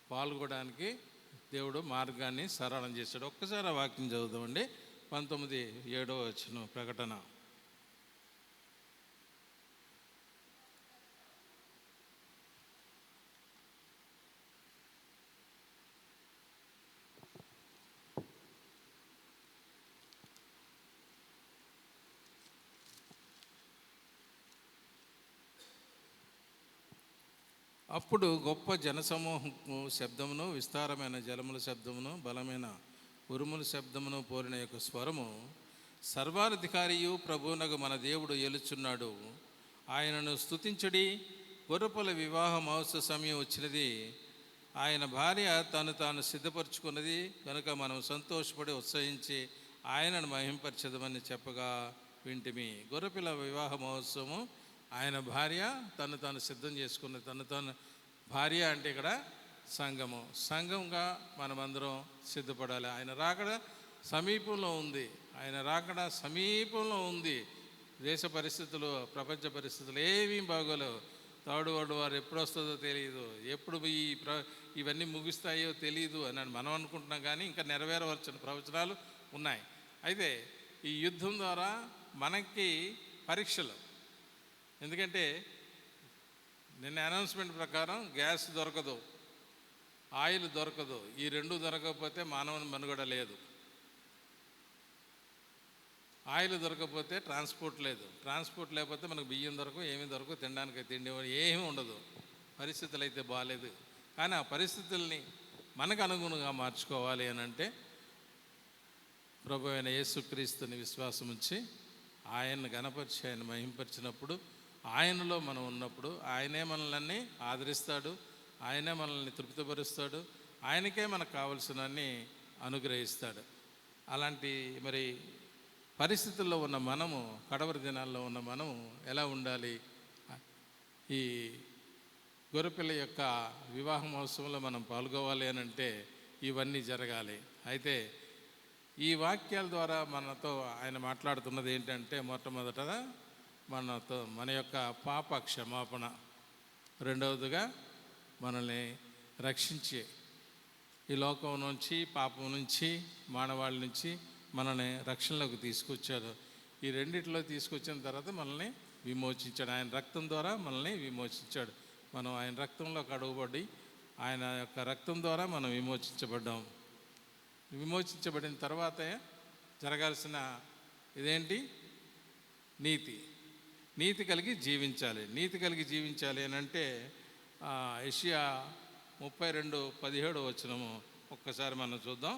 పాల్గొనడానికి దేవుడు మార్గాన్ని సరళం చేశాడు. ఒక్కసారి ఆ వాక్యం చదువుదామండి. 19:7 వచనం ప్రకటన. అప్పుడు గొప్ప జనసమూహము శబ్దమును, విస్తారమైన జలముల శబ్దమును, బలమైన ఉరుముల శబ్దమును పోలిన యొక్క స్వరము, సర్వాధికారియు ప్రభువునగు మన దేవుడు ఏలుచున్నాడు, ఆయనను స్తుతించడి, గొర్రెపిల్ల వివాహ మహోత్సవ సమయం వచ్చినది, ఆయన భార్య తాను సిద్ధపరచుకున్నది కనుక మనం సంతోషపడి ఉత్సహించి ఆయనను మహింపరచదమని చెప్పగా వింటిమి. గొర్రెపిల్ల వివాహ మహోత్సవము, ఆయన భార్య తాను సిద్ధం చేసుకున్నది. తను భార్య అంటే ఇక్కడ సంఘంగా మనమందరం సిద్ధపడాలి. ఆయన రాకడ సమీపంలో ఉంది. దేశ పరిస్థితులు, ప్రపంచ పరిస్థితులు ఏమీ బాగోలేవు. తాడువాడు వారు ఎప్పుడు వస్తుందో తెలియదు, ఎప్పుడు ఇవన్నీ ముగిస్తాయో తెలియదు అని మనం అనుకుంటున్నాం. కానీ ఇంకా నెరవేరవలసిన ప్రవచనాలు ఉన్నాయి. అయితే ఈ యుద్ధం ద్వారా మనకి పరీక్షలు. ఎందుకంటే నిన్న అనౌన్స్మెంట్ ప్రకారం గ్యాస్ దొరకదు, ఆయిల్ దొరకదు. ఈ రెండు దొరకకపోతే మానవుని మనుగడ లేదు. ఆయిల్ దొరకకపోతే ట్రాన్స్పోర్ట్ లేదు, ట్రాన్స్పోర్ట్ లేకపోతే మనకు బియ్యం దొరకవు, ఏమీ దొరకవు, తినడానికి తిండి ఏమీ ఉండదు. పరిస్థితులు అయితే బాగాలేదు. కానీ ఆ పరిస్థితుల్ని మనకు అనుగుణంగా మార్చుకోవాలి అని అంటే ప్రభువైన యేసుక్రీస్తుని విశ్వాసం ఉంచి ఆయన్ని గణపరిచి ఆయన మహింపరిచినప్పుడు, ఆయనలో మనం ఉన్నప్పుడు ఆయనే మనల్ని ఆదరిస్తాడు, ఆయనే మనల్ని తృప్తిపరుస్తాడు, ఆయనకే మనకు కావలసినన్ని అనుగ్రహిస్తాడు. అలాంటి మరి పరిస్థితుల్లో ఉన్న మనము, కడవరి దినాల్లో ఉన్న మనము ఎలా ఉండాలి? ఈ గొర్రెపిల్ల యొక్క వివాహ మహోత్సవంలో మనం పాల్గొవాలి అని అంటే ఇవన్నీ జరగాలి. అయితే ఈ వాక్యాల ద్వారా మనతో ఆయన మాట్లాడుతున్నది ఏంటంటే, మొట్టమొదటగా మన యొక్క పాప క్షమాపణ, రెండవదిగా మనల్ని రక్షించే ఈ లోకం నుంచి, పాపం నుంచి, మానవాళి నుంచి మనల్ని రక్షణలోకి తీసుకొచ్చాడు. ఈ రెండిట్లో తీసుకొచ్చిన తర్వాత మనల్ని విమోచించాడు. ఆయన రక్తం ద్వారా మనల్ని విమోచించాడు. మనం ఆయన రక్తంలో కడుగుబడి ఆయన యొక్క రక్తం ద్వారా మనం విమోచించబడ్డాం. విమోచించబడిన తర్వాత జరగాల్సిన ఇదేంటి? నీతి కలిగి జీవించాలి. నీతి కలిగి జీవించాలి అని అంటే యెషయా 32:17 ఒక్కసారి మనం చూద్దాం.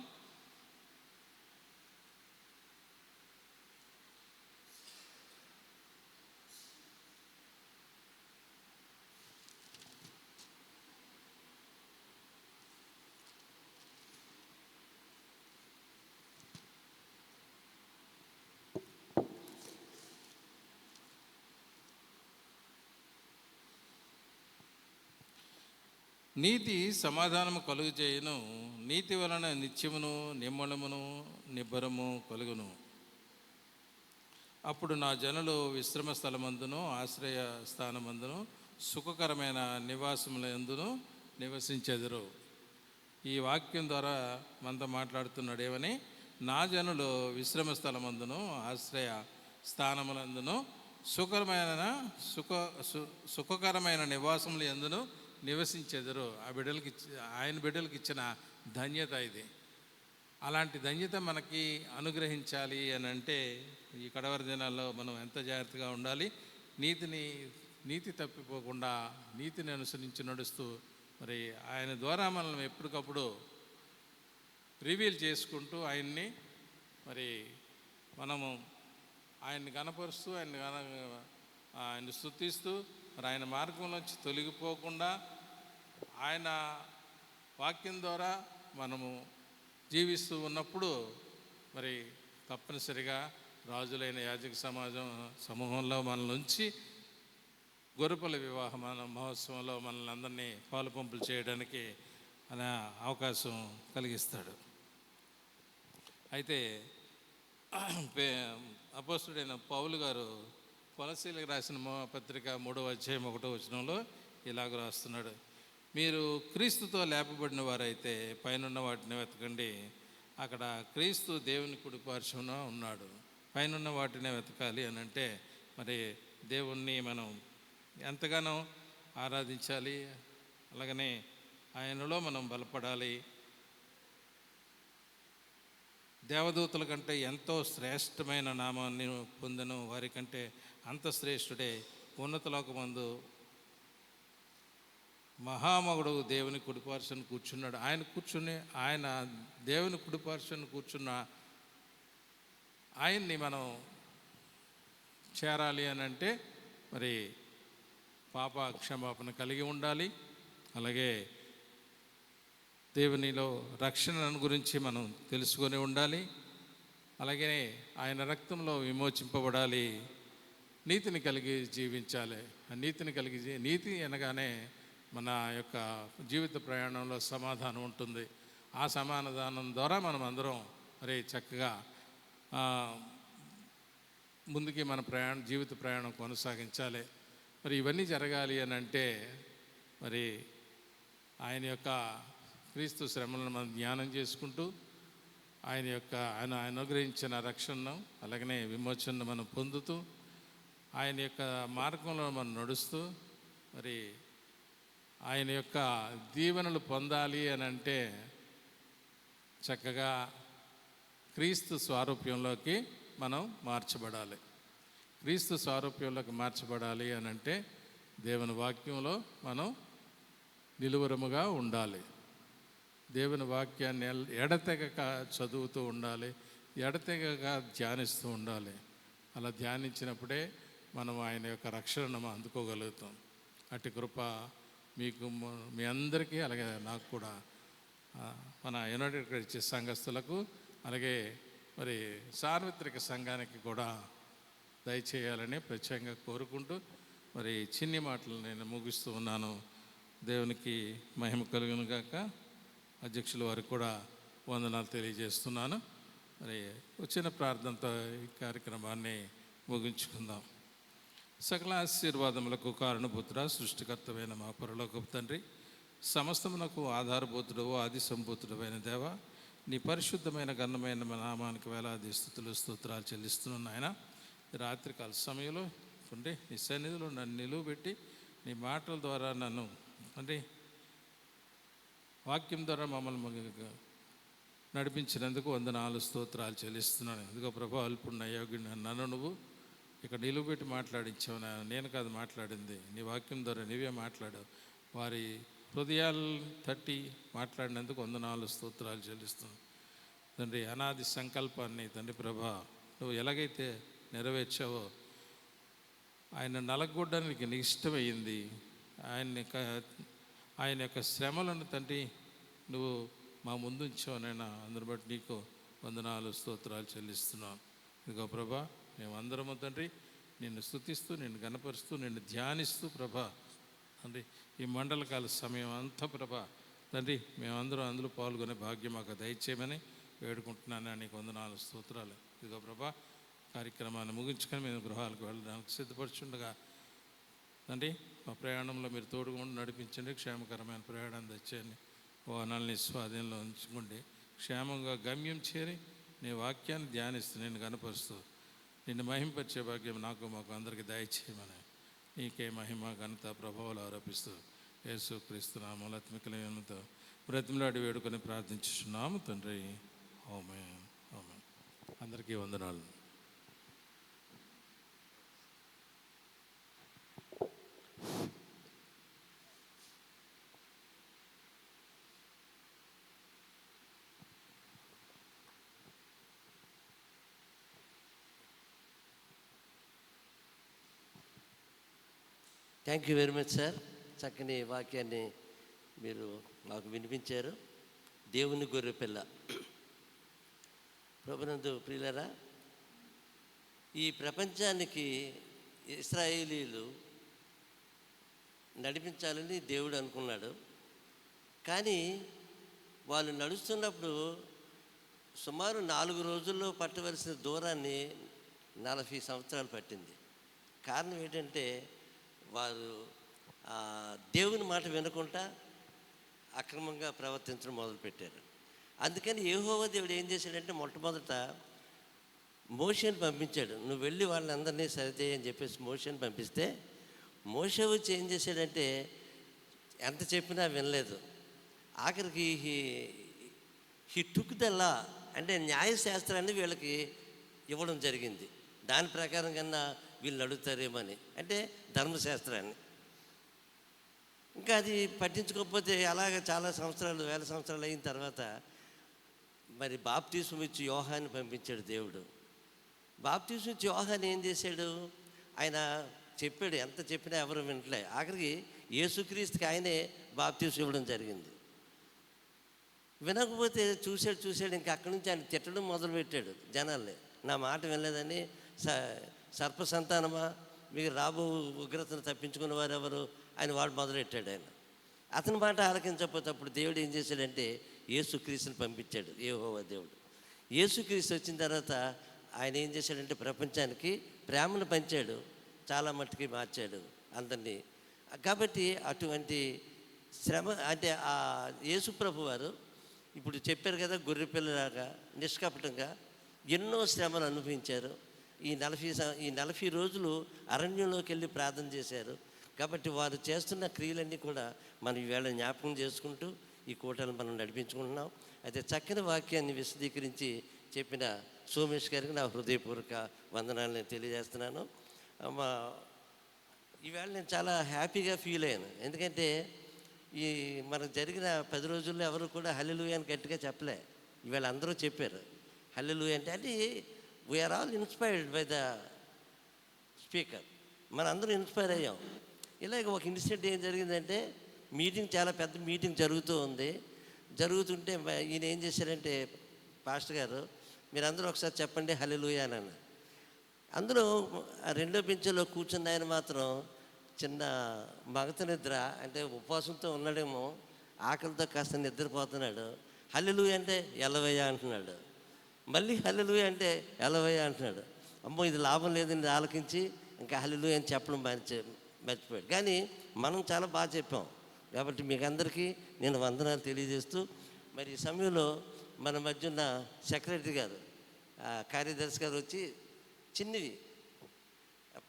నీతి సమాధానము కలుగు చేయును, నీతి వలన నిత్యమును నిమ్మలమును నిబ్బరము కలుగును. అప్పుడు నా జనులు విశ్రమ స్థలమందును ఆశ్రయ స్థానమందును సుఖకరమైన నివాసములందును నివసించెదరు. ఈ వాక్యం ద్వారా మనతో మాట్లాడుతున్నాడు ఏమని? నా జనులు విశ్రమ స్థలమందును ఆశ్రయ స్థానములందును సుఖకరమైన నివాసములు ఎందును నివసించెదరు. ఆయన బిడ్డలకి ఇచ్చిన ధన్యత ఇది. అలాంటి ధన్యత మనకి అనుగ్రహించాలి అని అంటే ఈ కడవరి దినాల్లో మనం ఎంత జాగ్రత్తగా ఉండాలి? నీతి తప్పిపోకుండా నీతిని అనుసరించి నడుస్తూ మరి ఆయన ద్వారా మనం ఎప్పటికప్పుడు రివీల్ చేసుకుంటూ ఆయన్ని మరి మనము ఆయన్ని గణపరుస్తూ ఆయన్ని స్తుతిస్తూ మరి ఆయన మార్గంలోంచి తొలగిపోకుండా ఆయన వాక్యం ద్వారా మనము జీవిస్తూ ఉన్నప్పుడు మరి తప్పనిసరిగా రాజులైన యాజక సమూహంలో మనల్ని ఉంచి గొర్రెపిల్ల వివాహ మహోత్సవంలో మనల్ని అందరినీ పాలుపంపులు చేయడానికి అనే అవకాశం కలిగిస్తాడు. అయితే అపోస్తుడైన పౌలు గారు కొలసీలకు రాసిన పత్రిక 3:1 ఇలాగ రాస్తున్నాడు: మీరు క్రీస్తుతో లేపబడిన వారైతే పైనున్న వాటిని వెతకండి, అక్కడ క్రీస్తు దేవుని కుడి పార్శ్వన ఉన్నాడు. పైనున్న వాటినే వెతకాలి అని అంటే మరి దేవుణ్ణి మనం ఎంతగానో ఆరాధించాలి, అలాగనే ఆయనలో మనం బలపడాలి. దేవదూతల కంటే ఎంతో శ్రేష్టమైన నామాన్ని పొందను వారికంటే అంత శ్రేష్ఠుడే ఉన్నతలోకమందు మహామగుడు దేవుని కుడిపార్శ్వన కూర్చున్నాడు. ఆయన దేవుని కుడిపార్శ్వన కూర్చున్న ఆయన్ని మనం చేరాలి అని అంటే మరి పాప క్షమాపణ కలిగి ఉండాలి. అలాగే దేవునిలో రక్షణ గురించి మనం తెలుసుకొని ఉండాలి. అలాగే ఆయన రక్తంలో విమోచింపబడాలి. నీతిని కలిగి జీవించాలి. ఆ నీతి అనగానే మన యొక్క జీవిత ప్రయాణంలో సమాధానం ఉంటుంది. ఆ సమాధానం ద్వారా మనం అందరం మరి చక్కగా ముందుకి మన జీవిత ప్రయాణం కొనసాగించాలి. మరి ఇవన్నీ జరగాలి అని అంటే మరి ఆయన యొక్క క్రీస్తు శ్రమలను మనం ధ్యానం చేసుకుంటూ ఆయన అనుగ్రహించిన రక్షణను అలాగనే విమోచనను మనం పొందుతూ ఆయన యొక్క మార్గంలో మనం నడుస్తూ మరి ఆయన యొక్క దీవెనలు పొందాలి అని అంటే చక్కగా క్రీస్తు స్వారూప్యంలోకి మనం మార్చబడాలి. క్రీస్తు స్వారూప్యంలోకి మార్చబడాలి అని అంటే దేవుని వాక్యంలో మనం నిలువరముగా ఉండాలి. దేవుని వాక్యాన్ని ఎడతెగక చదువుతూ ఉండాలి, ఎడతెగక ధ్యానిస్తూ ఉండాలి. అలా ధ్యానించినప్పుడే మనం ఆయన యొక్క రక్షణను అందుకోగలుగుతాం. అట్టి కృప మీకు మీ అందరికీ అలాగే నాకు కూడా మన యునైటెడ్ క్రైస్ట్ సంఘస్థులకు అలాగే మరి సార్వత్రిక సంఘానికి కూడా దయచేయాలని ప్రత్యేకంగా కోరుకుంటూ మరి చిన్ని మాటలు నేను ముగిస్తూ ఉన్నాను. దేవునికి మహిమ కలుగును గాక. అధ్యక్షుల వారికి కూడా వందనాలు తెలియజేస్తున్నాను. మరి వచ్చిన ప్రార్థనతో ఈ కార్యక్రమాన్ని ముగించుకుందాం. సకల ఆశీర్వాదములకు కారణభూతుడ, సృష్టికర్తమైన మా పరలోకపు తండ్రి, సమస్తమునకు ఆధారభూతుడవు, ఆది సంభూతుడమైన దేవ, నీ పరిశుద్ధమైన ఘనమైన నామానికి వేలాది స్తుతులు స్తోత్రాలు చెల్లిస్తున్నాను నాయన. రాత్రికాల సమయంలో ఉండి నీ సన్నిధిలో నన్ను నిలువబెట్టి నీ మాటల ద్వారా నన్ను అంటే వాక్యం ద్వారా మమ్మల్ని నడిపించినందుకు వందనాలు స్తోత్రాలు చెల్లిస్తున్నాను. ఎందుకో ప్రభా, అల్పుడిన అయోగ్యుడిని నన్ను నువ్వు ఇక్కడ నిలువబెట్టి మాట్లాడించావు. నేను కాదు మాట్లాడింది, నీ వాక్యం ద్వారా నీవే మాట్లాడావు. వారి హృదయాలు తట్టి మాట్లాడినందుకు వందనాలు స్తోత్రాలు చెల్లిస్తున్నాను తండ్రి. అనాది సంకల్పాన్ని తండ్రి ప్రభా నువ్వు ఎలాగైతే నెరవేర్చావో, ఆయన నలగొట్టడానికి నీకు ఇష్టమైంది. ఆయన యొక్క శ్రమలను తండ్రి నువ్వు మా ముందుంచావునైనా, అందుని బట్టి నీకు వందనాలు స్తోత్రాలు చెల్లిస్తున్నాం. ఇదిగో ప్రభా, మేమందరము తండ్రి నిన్ను స్తుతిస్తూ, నిన్ను గణపరుస్తూ, నిన్ను ధ్యానిస్తూ ప్రభా తండ్రి ఈ మండలకాల సమయం అంతా ప్రభా తండ్రి మేమందరం అందులో పాల్గొనే భాగ్యం మాకు దయచేయమని వేడుకుంటున్నాను. నీకు వందనాలు స్తోత్రాలు. ఇదిగో ప్రభా, కార్యక్రమాన్ని ముగించుకొని మేము గృహాలకు వెళ్ళడానికి సిద్ధపడుచుండగా తండ్రి మా ప్రయాణంలో మీరు తోడుగా ఉండి నడిపించండి. క్షేమకరమైన ప్రయాణం తెచ్చండి. వాహనాలని స్వాధీనంలో ఉంచుకోండి. క్షేమంగా గమ్యం చేరి నీ వాక్యాన్ని ధ్యానిస్తూ, నేను కనపరుస్తూ, నిన్ను మహింపరిచే భాగ్యం నాకు మాకు అందరికీ దయచేయమని నీకే మహిమ ఘనత ప్రభావాలు ఆరోపిస్తూ యేసు క్రీస్తు నామములో ఆత్మికలతో బ్రతిమలాడి వేడుకొని ప్రార్థించుచున్నాము తండ్రి. ఆమేన్. ఆమేన్. అందరికీ వందనాలు. Thank you very much sir. చక్కని వాక్యాన్ని మీరు మాకు వినిపించారు. దేవుని గొర్రెపిల్ల. ప్రభునందు ప్రియులారా, ఈ ప్రపంచానికి ఇశ్రాయేలీలు నడిపించాలని దేవుడు అనుకున్నాడు. కానీ వాళ్ళు నడుస్తున్నప్పుడు సుమారు 4 రోజుల్లో పట్టవలసిన దూరాన్ని 40 సంవత్సరాలు పట్టింది. కారణం ఏంటంటే వారు దేవుని మాట వినకుండా అక్రమంగా ప్రవర్తించడం మొదలుపెట్టారు. అందుకని యెహోవా దేవుడు ఏం చేశాడంటే మొట్టమొదట మోషేని పంపించాడు. నువ్వు వెళ్ళి వాళ్ళందరినీ సరిచేయని చెప్పేసి మోషేని పంపిస్తే, మోషే వచ్చి ఏం చేశాడంటే ఎంత చెప్పినా వినలేదు. ఆఖరికి హీ టుక్ ద లా, అంటే న్యాయశాస్త్రాన్ని వీళ్ళకి ఇవ్వడం జరిగింది. దాని ప్రకారం కన్నా వీళ్ళు నడుగుతారేమని, అంటే ధర్మశాస్త్రాన్ని. ఇంకా అది పట్టించుకోకపోతే అలాగ చాలా సంవత్సరాలు, 1000 సంవత్సరాలు అయిన తర్వాత మరి బాప్తీసం ఇచ్చి యోహాన్ని పంపించాడు దేవుడు. బాప్తీసం ఇచ్చి యోహాన్ని ఏం చేశాడు? ఆయన చెప్పాడు, ఎంత చెప్పినా ఎవరు వినట్లే. ఆఖరికి యేసుక్రీస్తుకి ఆయనే బాప్తీసం ఇవ్వడం జరిగింది. వినకపోతే చూశాడు ఇంకా అక్కడి నుంచి ఆయన తిట్టడం మొదలుపెట్టాడు జనాల్ని. నా మాట వినలేదని, సర్ప సంతానమా, మీకు రాబో ఉగ్రతను తప్పించుకున్న వారు ఎవరు అని వాడు మొదలెట్టాడు. ఆయన అతని మాట ఆలకించకపోతే అప్పుడు దేవుడు ఏం చేశాడంటే యేసుక్రీస్తుని పంపించాడు. యెహోవా దేవుడు యేసుక్రీస్తు వచ్చిన తర్వాత ఆయన ఏం చేశాడంటే ప్రపంచానికి ప్రేమను పంచాడు, చాలా మట్టుకి మార్చాడు అందరినీ. కాబట్టి అటువంటి శ్రమ అంటే ఆ యేసు ప్రభు వారు ఇప్పుడు చెప్పారు కదా, గొర్రెపిల్లలాగా నిష్కపటంగా ఎన్నో శ్రమలు అనుభవించారు. ఈ 40 రోజులు అరణ్యంలోకి వెళ్ళి ప్రార్థన చేశారు. కాబట్టి వారు చేస్తున్న క్రియలన్నీ కూడా మనం ఈవేళ జ్ఞాపకం చేసుకుంటూ ఈ కూటలు మనం నడిపించుకుంటున్నాం. అయితే చక్కని వాక్యాన్ని విశదీకరించి చెప్పిన సోమేష్ గారికి నా హృదయపూర్వక వందనాలు నేను తెలియజేస్తున్నాను. ఈవేళ నేను చాలా హ్యాపీగా ఫీల్ అయ్యాను. ఎందుకంటే ఈ మనకు జరిగిన 10 రోజుల్లో ఎవరు కూడా హల్లెలూయా అని గట్టిగా చెప్పలే. ఈవేళ అందరూ చెప్పారు హల్లెలూయా అంటే we are all inspired by the speaker. మనందరూ ఇన్స్పైర్ అయ్యాం. ఇలాగ ఒక ఇన్సిడెంట్ ఏం జరిగిందంటే, మీటింగ్, చాలా పెద్ద మీటింగ్ జరుగుతూ ఉంది. జరుగుతుంటే ఈయన ఏం చేశారంటే పాస్టర్ గారు మీరందరూ ఒకసారి చెప్పండి హల్లెలూయా అని. అందులో ఆ రెండో బెంచ్లో కూర్చున్న ఆయన మాత్రం చిన్న మగత నిద్ర, అంటే ఉపవాసంతో ఉన్నాడేమో, ఆకలితో కాస్త నిద్రపోతున్నాడు. హల్లెలూయా అంటే ఎలవయ్యా అంటున్నాడు, మళ్ళీ హల్లెలూయా అంటే ఎలవయ్యా అంటున్నాడు. అమ్మో ఇది లాభం లేదని ఆలకించి ఇంకా హల్లెలూయా అని చెప్పడం మర్చిపోయాడు. కానీ మనం చాలా బాగా చెప్పాం కాబట్టి మీకు అందరికీ నేను వందనాలు తెలియజేస్తూ, మరి ఈ సమయంలో మన మధ్య ఉన్న సెక్రటరీ గారు, కార్యదర్శి గారు వచ్చి చిన్నవి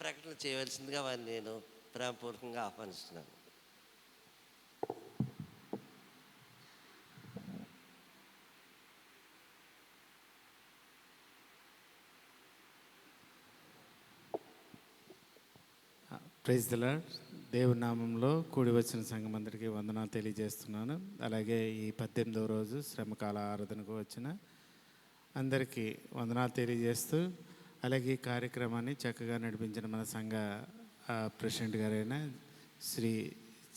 ప్రకటన చేయవలసిందిగా వారిని నేను ప్రేమపూర్వకంగా ఆహ్వానిస్తున్నాను. Praise the lord. దేవుని నామంలో కూడి వచ్చిన సంఘం అందరికీ వందనాలు తెలియజేస్తున్నాను. అలాగే ఈ 18వ రోజు శ్రమకాల ఆరాధనకు వచ్చిన అందరికీ వందనాలు తెలియజేస్తూ, అలాగే ఈ కార్యక్రమాన్ని చక్కగా నడిపించిన మన సంఘ ప్రెసిడెంట్ గారైన శ్రీ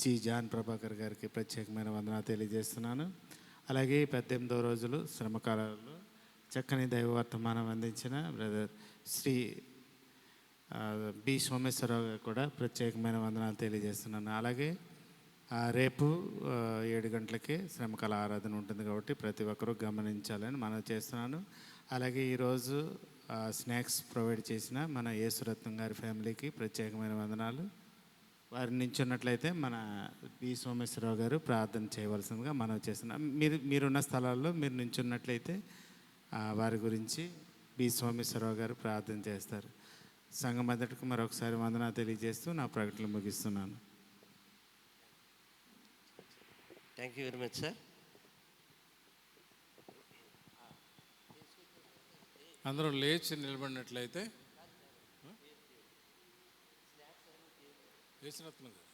జి జాన్ ప్రభాకర్ గారికి ప్రత్యేకమైన వందనాలు తెలియజేస్తున్నాను. అలాగే 18వ రోజులు శ్రమకాలంలో చక్కని దైవ వర్తమానం అందించిన బ్రదర్ శ్రీ బి సోమేశ్వరరావు గారు కూడా ప్రత్యేకమైన వందనాలు తెలియజేస్తున్నాను. అలాగే రేపు 7 గంటలకి శ్రమకాల ఆరాధన ఉంటుంది కాబట్టి ప్రతి ఒక్కరూ గమనించాలని మనం చేస్తున్నాను. అలాగే ఈరోజు స్నాక్స్ ప్రొవైడ్ చేసిన మన యేసురత్నం గారి ఫ్యామిలీకి ప్రత్యేకమైన వందనాలు. వారి నించున్నట్లయితే మన బి సోమేశ్వరరావు గారు ప్రార్థన చేయవలసిందిగా మనం చేస్తున్నాం. మీరున్న స్థలాల్లో మీరు నించున్నట్లయితే వారి గురించి బి సోమేశ్వరరావు గారు ప్రార్థన చేస్తారు. సంఘం అంతటికి మరొకసారి వందనాలు తెలియజేస్తూ నా ప్రకటనలు ముగిస్తున్నాను. Thank you very much sir. అందరూ లేచి నిలబడినట్లయితే యేసురత్నం గారు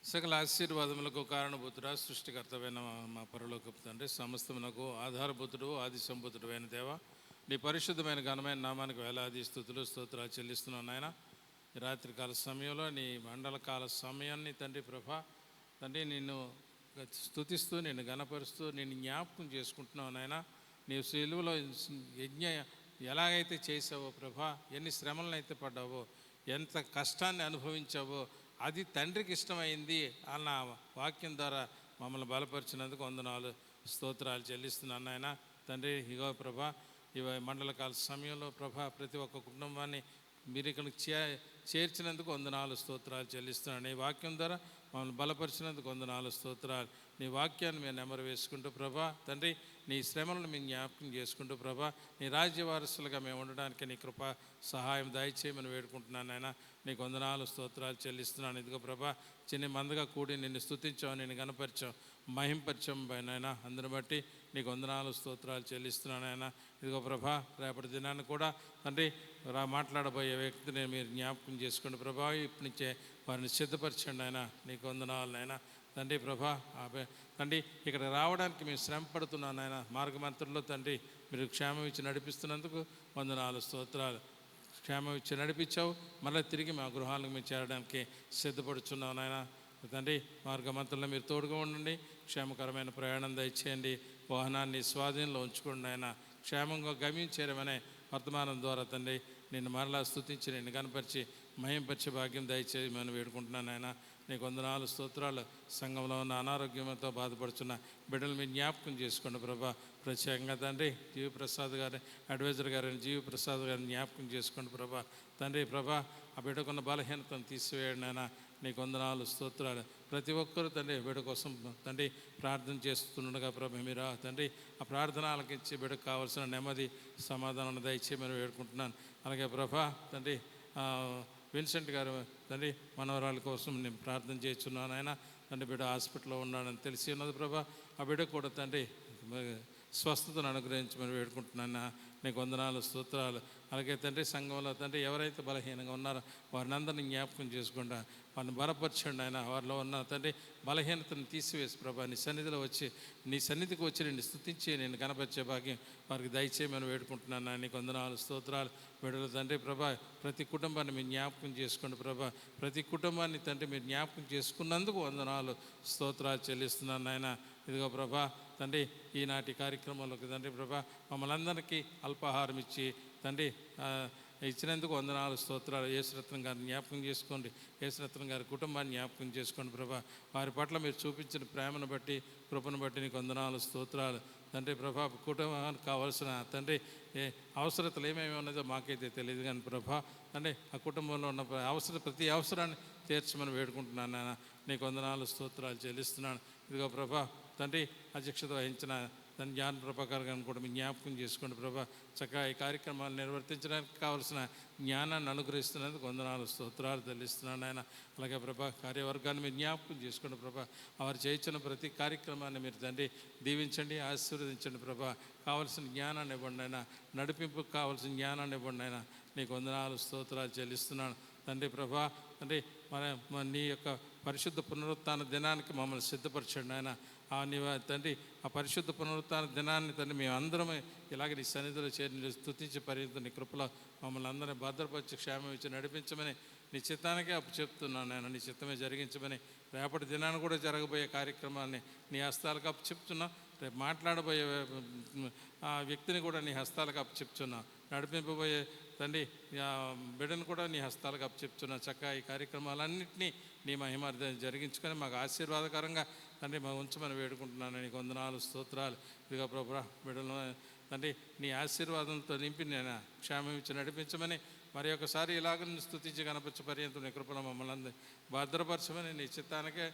సకల ఆశీర్వాదములకు కారణభూతుడా, సృష్టికర్తమైన మా పరలోకపు తండ్రి, సమస్తమునకు ఆధారభూతుడు, ఆది సంభూతుడు అయిన దేవ, నీ పరిశుద్ధమైన ఘనమైన నామానికి వేలాది స్తుతులు స్తోత్రాలు చెల్లిస్తున్నాను నాయన. ఈ రాత్రికాల సమయంలో నీ మండలకాల సమయాన్ని తండ్రి ప్రభా, తండ్రి నిన్ను స్తుతిస్తూ నిన్ను గణపరుస్తూ నిన్ను జ్ఞాపకం చేసుకుంటున్నావు నాయన. నీవు సిలువలో యజ్ఞ ఎలాగైతే చేసావో ప్రభా, ఎన్ని శ్రమలను అయితే పడ్డావో, ఎంత కష్టాన్ని అనుభవించావో అది తండ్రికి ఇష్టమైంది అన్న వాక్యం ద్వారా మమ్మల్ని బలపరిచినందుకు వందనాలు స్తోత్రాలు చెల్లిస్తున్నాను నాయన. తండ్రి ఇగో ప్రభా, ఈ మండలకాల సమయంలో ప్రభా ప్రతి ఒక్క కుటుంబాన్ని మీరు ఇక్కడికి చేర్చినందుకు వందనాలు స్తోత్రాలు చెల్లిస్తున్నాను. నీ వాక్యం ద్వారా మమ్మల్ని బలపరిచినందుకు వందనాలు స్తోత్రాలు. నీ వాక్యాన్ని మేము నెమరు వేసుకుంటూ ప్రభా తండ్రి, నీ శ్రమలను మేము జ్ఞాపకం చేసుకుంటూ ప్రభా, నీ రాజ్య వారసులుగా మేము ఉండడానికి నీ కృప సహాయం దయచేయమని వేడుకుంటున్నాను ఆయన. నీకు వందనాలు స్తోత్రాలు చెల్లిస్తున్నాను. ఇదిగో ప్రభా, చిన్న మందగా కూడి నిన్ను స్తుతించావు, నిన్ను గణపరిచావు, మహింపరిచాం పైన, అందుని బట్టి నీకు వందనాలు స్తోత్రాలు చెల్లిస్తున్నాను ఆయన. ఇదిగో ప్రభా, రేపటి దినాన్ని కూడా తండ్రి మాట్లాడబోయే వ్యక్తిని మీరు జ్ఞాపకం చేసుకోండి ప్రభా. ఇప్పటి నుంచే వారిని సిద్ధపరచండి ఆయన. నీకు వందనాలు నాయన. తండ్రి ప్రభా, తండ్రి ఇక్కడ రావడానికి మేము శ్రమ పడుతున్నాను ఆయన. మార్గమంతరంలో తండ్రి మీరు క్షేమం ఇచ్చి నడిపిస్తున్నందుకు వందనాలు స్తోత్రాలు. క్షేమం ఇచ్చి నడిపించావు, మళ్ళీ తిరిగి మా గృహాలకు మేము చేరడానికి సిద్ధపడుచున్నాం నాయన. తండ్రి మార్గమంతరంలో మీరు తోడుగా ఉండండి, క్షేమకరమైన ప్రయాణం దయచేయండి, వాహనాన్ని స్వాధీనంలో ఉంచుకోండి ఆయన. క్షేమంగా గమ్యం వర్తమానం ద్వారా తండ్రి నిన్ను మరలా స్తుతించి నిన్ను కనపరిచి మహింపరిచే భాగ్యం దయచేయమని వేడుకుంటున్నాను ఆయన. నీకు వందనాలు స్తోత్రాలు. సంఘంలో ఉన్న అనారోగ్యంతో బాధపడుతున్న బిడ్డలు మీరు జ్ఞాపకం చేసుకోండి ప్రభా. ప్రత్యేకంగా తండ్రి జీవప్రసాద్ గారి అడ్వైజర్ గారిని జీవప్రసాద్ గారిని జ్ఞాపకం చేసుకోండి ప్రభా. తండ్రి ప్రభా, ఆ బిడ్డకున్న బలహీనతను తీసివేయండి ఆయన. నీకు వందనాలు స్తోత్రాలు. ప్రతి ఒక్కరూ తండ్రి బిడ్డ కోసం తండ్రి ప్రార్థన చేస్తుండగా ప్రభా, మీరు తండ్రి ఆ ప్రార్థన ఆలకించి బిడ్డకు కావాల్సిన నెమ్మది సమాధానాన్ని దయచేయమని వేడుకుంటున్నాను. అలాగే ప్రభా తండ్రి విన్సెంట్ గారు తండ్రి మనవరాల కోసం నేను ప్రార్థన చేస్తున్నాను ఆయన. తండ్రి బిడ్డ హాస్పిటల్లో ఉన్నాడని తెలిసి ఉన్నది ప్రభా. ఆ బిడ్డ కూడా తండ్రి స్వస్థతను అనుగ్రహించమని వేడుకుంటున్నాను. నీకు వందనాలు, స్తోత్రాలు. అలాగే తండ్రి, సంఘంలో తండ్రి ఎవరైతే బలహీనంగా ఉన్నారో వారిని అందరినీ జ్ఞాపకం చేసుకుంటా వారిని బలపరచండి ఆయన. వారిలో ఉన్న తండ్రి బలహీనతను తీసివేసి ప్రభా నీ సన్నిధిలో వచ్చి నీ సన్నిధికి వచ్చి నేను స్తుతించి నేను కనపరిచే భాగ్యం వారికి దయచేయమని వేడుకుంటున్నాను. నీకు వందనాలు, స్తోత్రాలు. విడుదల తండ్రి ప్రభా ప్రతి కుటుంబాన్ని మీరు జ్ఞాపకం చేసుకోండి ప్రభా. ప్రతి కుటుంబాన్ని తండ్రి మీరు జ్ఞాపకం చేసుకున్నందుకు వందనాలు, స్తోత్రాలు చెల్లిస్తున్నాను నాయన. ఇదిగో ప్రభా తండ్రి ఈనాటి కార్యక్రమంలోకి తండ్రి ప్రభా మమ్మల్ని అందరికీ అల్పాహారం ఇచ్చి తండ్రి ఇచ్చినందుకు వందనాలు, స్తోత్రాలు. యేసురత్నం గారిని జ్ఞాపకం చేసుకోండి. యేసురత్నం గారి కుటుంబాన్ని జ్ఞాపకం చేసుకోండి ప్రభా. వారి పట్ల మీరు చూపించిన ప్రేమను బట్టి కృపను బట్టి నీకు వందనాలు, స్తోత్రాలు తండ్రి ప్రభా. కుటుంబానికి కావాల్సిన తండ్రి అవసరతలు ఏమేమి ఉన్నదో మాకైతే తెలియదు కానీ ప్రభా తండ్రి ఆ కుటుంబంలో ఉన్న ప్రతి అవసరాన్ని తీర్చమని వేడుకుంటున్నాను నాన్న. నీకు వందనాలు, స్తోత్రాలు చెల్లిస్తున్నాను. ఇదిగో ప్రభా తండ్రి అధ్యక్షత వహించిన తన జ్ఞాన ప్రభాకర్ గారిని కూడా మీ జ్ఞాపకం చేసుకోండి ప్రభా. చక్కగా ఈ కార్యక్రమాలు నిర్వర్తించడానికి కావాల్సిన జ్ఞానాన్ని అనుగ్రహిస్తున్నందుకు వందనాలు, స్తోత్రాలు చెల్లిస్తున్నాను ఆయన. అలాగే ప్రభా కార్యవర్గాన్ని మీరు జ్ఞాపకం చేసుకోండి ప్రభా. వారు చేయించిన ప్రతి కార్యక్రమాన్ని మీరు తండ్రి దీవించండి, ఆశీర్వదించండి ప్రభా. కావలసిన జ్ఞానాన్ని ఇవ్వండి అయినా, నడిపింపుకు కావాల్సిన జ్ఞానాన్ని ఇవ్వండి అయినా. నీకు వందనాలు, స్తోత్రాలు చెల్లిస్తున్నాను తండ్రి ప్రభా. తండ్రి మన నీ యొక్క పరిశుద్ధ పునరుత్థాన దినానికి మమ్మల్ని సిద్ధపరచండి ఆయన. తండ్రి ఆ పరిశుద్ధ పునరుత్థాన దినాన్ని తండ్రి మేము అందరం ఇలాగ నీ సన్నిధిలో చేరి స్తుతించి పర్యంతం నీ కృపలో మమ్మల్ని అందరినీ భద్రపరిచి క్షేమం ఇచ్చి నడిపించమని నీ చిత్తానికే అప్పు చెప్తున్నాను నేను. నీ చిత్తమే జరిగించమని రేపటి దినాన్ని కూడా జరగబోయే కార్యక్రమాన్ని నీ హస్తాలకు అప్పు చెప్తున్నా. రేపు మాట్లాడబోయే ఆ వ్యక్తిని కూడా నీ హస్తాలకు అప్పు చెప్తున్నా. నడిపింపబోయే తండ్రి బిడ్డను కూడా నీ హస్తాలకు అప్పు చెప్తున్నా. చక్కగా ఈ కార్యక్రమాలన్నింటినీ నీ మహిమార్థం జరిగించుకొని మాకు ఆశీర్వాదకరంగా తండ్రి మాకు ఉంచమని వేడుకుంటున్నాను. నీకు వందనాలు, స్తోత్రాలు. ఇదిగో ప్రభా బిడ్డలను తండ్రి నీ ఆశీర్వాదంతో నింపి నేను క్షేమం ఇచ్చి నడిపించమని మరి ఒకసారి ఇలాగ స్తుతించి కనపరచు పర్యంతం నీ కృపలో మమ్మల్ని అందరూ భద్రపరచమని నీ చిత్తానికే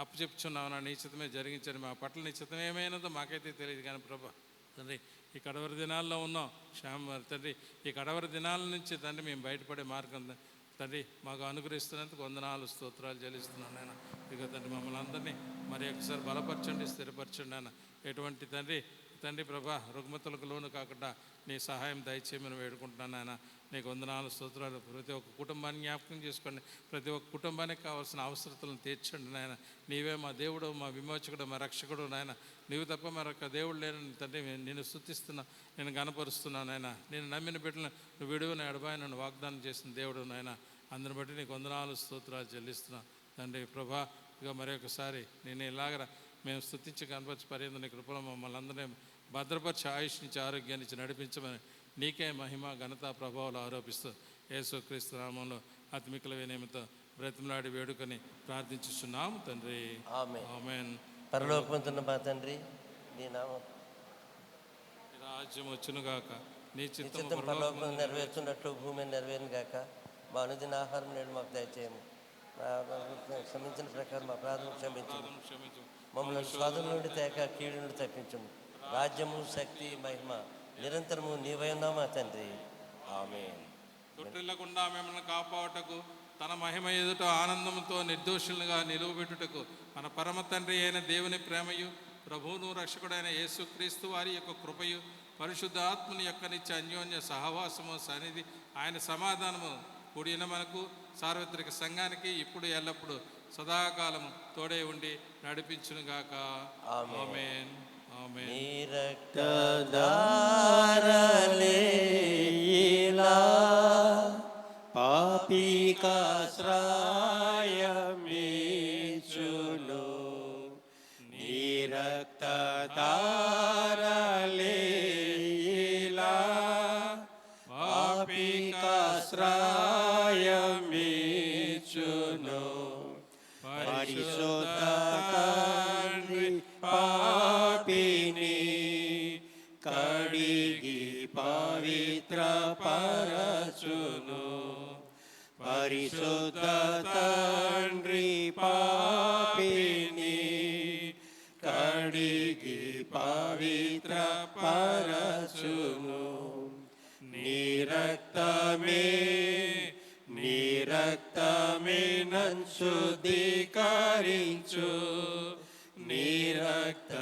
అప్పు చెప్తున్నావు. నా నీ చిత్తమే జరిగించండి. మా పట్ల నీ చిత్తం ఏమైనదో మాకైతే తెలియదు కానీ ప్రభా తండ్రి ఈ కడవరి దినాల్లో ఉన్నాం తండ్రి. ఈ కడవరి దినాల నుంచి తండ్రి మేము బయటపడే మార్గం తండ్రి మాకు అనుగ్రహిస్తున్నందుకు వందనాలు, స్తోత్రాలు చెల్లిస్తున్నాను నాయన. ఇక తండ్రి మమ్మల్ని అందరినీ మరి ఒకసారి బలపరచండి, స్థిరపరచండి నాయన. ఎటువంటి తండ్రి ప్రభా రుగ్మతలకు లోను కాకుండా నీ సహాయం దయచేయమని వేడుకుంటున్నాను నాయన. నీకు వందనాలు, స్తోత్రాలు. ప్రతి ఒక్క కుటుంబాన్ని జ్ఞాపకం చేసుకోండి. ప్రతి ఒక్క కుటుంబానికి కావాల్సిన అవసరతలను తీర్చండి నాయన. నీవే మా దేవుడు, మా విమోచకుడు, మా రక్షకుడు నాయన. నీవు తప్ప మరొక దేవుడు లేని తండ్రి నేను స్తుతిస్తున్నా, నేను గణపరుస్తున్నాను నాయన. నేను నమ్మిన బిడ్డలను నువ్వు విడువని ఎడబాయి నన్ను వాగ్దానం చేసిన దేవుడు నాయన. అందుని బట్టి నీకు వందనాలు, స్తోత్రాలు చెల్లిస్తున్నా తండ్రి ప్రభా. ఇక మరొకసారి నేను ఇలాగ మేము స్తుతించి కనపరిచి పర్యంతం నీ కృపలో మమ్మల్ని అందరినీ భద్రపరిచి ఆయుష్నించి ఆరోగ్యాన్ని ఇచ్చి నడిపించమని నీకే మహిమ, ఘనత, ప్రభావాలు ఆరోపిస్తూ యేసుక్రీస్తు నామంలో అతి మిక్కిల వినయముతో బ్రతిమలాడి వేడుకొని ప్రార్థించుచున్నాము తండ్రి. ఆమేన్. పరలోకమందున్న మా తండ్రి, నీ నామం రాజ్యం వచ్చునుగాక, నీ చిత్తం పరలోకం నెరవేర్చున్నట్లు భూమి నెరవేరును గాక. మా అనుదిన ఆహారం నేడు మాకు దయచేయము. క్షమించిన ప్రకారం మా ప్రార్థన క్షమించు. మమ్మల్ని స్వాధుల నుండి తేక కీడు నుండి తప్పించుము. రాజ్యము, శక్తి, మహిమ నిరంతరము నీవై ఉన్నామా తండ్రి. ఆమేన్. తొట్టిల్లకుండా మిమ్మల్ని కాపాడుటకు తన మహిమ ఎదుట ఆనందంతో నిర్దోషులుగా నిలువబెట్టుటకు మన పరమ తండ్రి అయిన దేవుని ప్రేమయు, ప్రభువును రక్షకుడైన యేసుక్రీస్తు వారి యొక్క కృపయు, పరిశుద్ధ ఆత్మని యొక్క నిత్య అన్యోన్య సహవాసము, సన్నిధి, ఆయన సమాధానము కూడిన మనకు సార్వత్రిక సంఘానికి ఇప్పుడు ఎల్లప్పుడు సదాకాలము తోడే ఉండి నడిపించునుగాక. ఆమేన్. ఆమేన్. నీ రక్తధారలే ఇలా పాపికాశ్రయమీచును. నీ రక్తధారలే ఇలా పాపికాశ్రయమీచును. పరిశుద్ధ తండ్రి పాపిని కడిగి పవిత్ర పరచును. పరిశుద్ధ తండ్రి పాపిని కడిగి పవిత్ర పరచును. నీ రక్తమే నన్ను శుద్ధీకరించు. నీ రక్త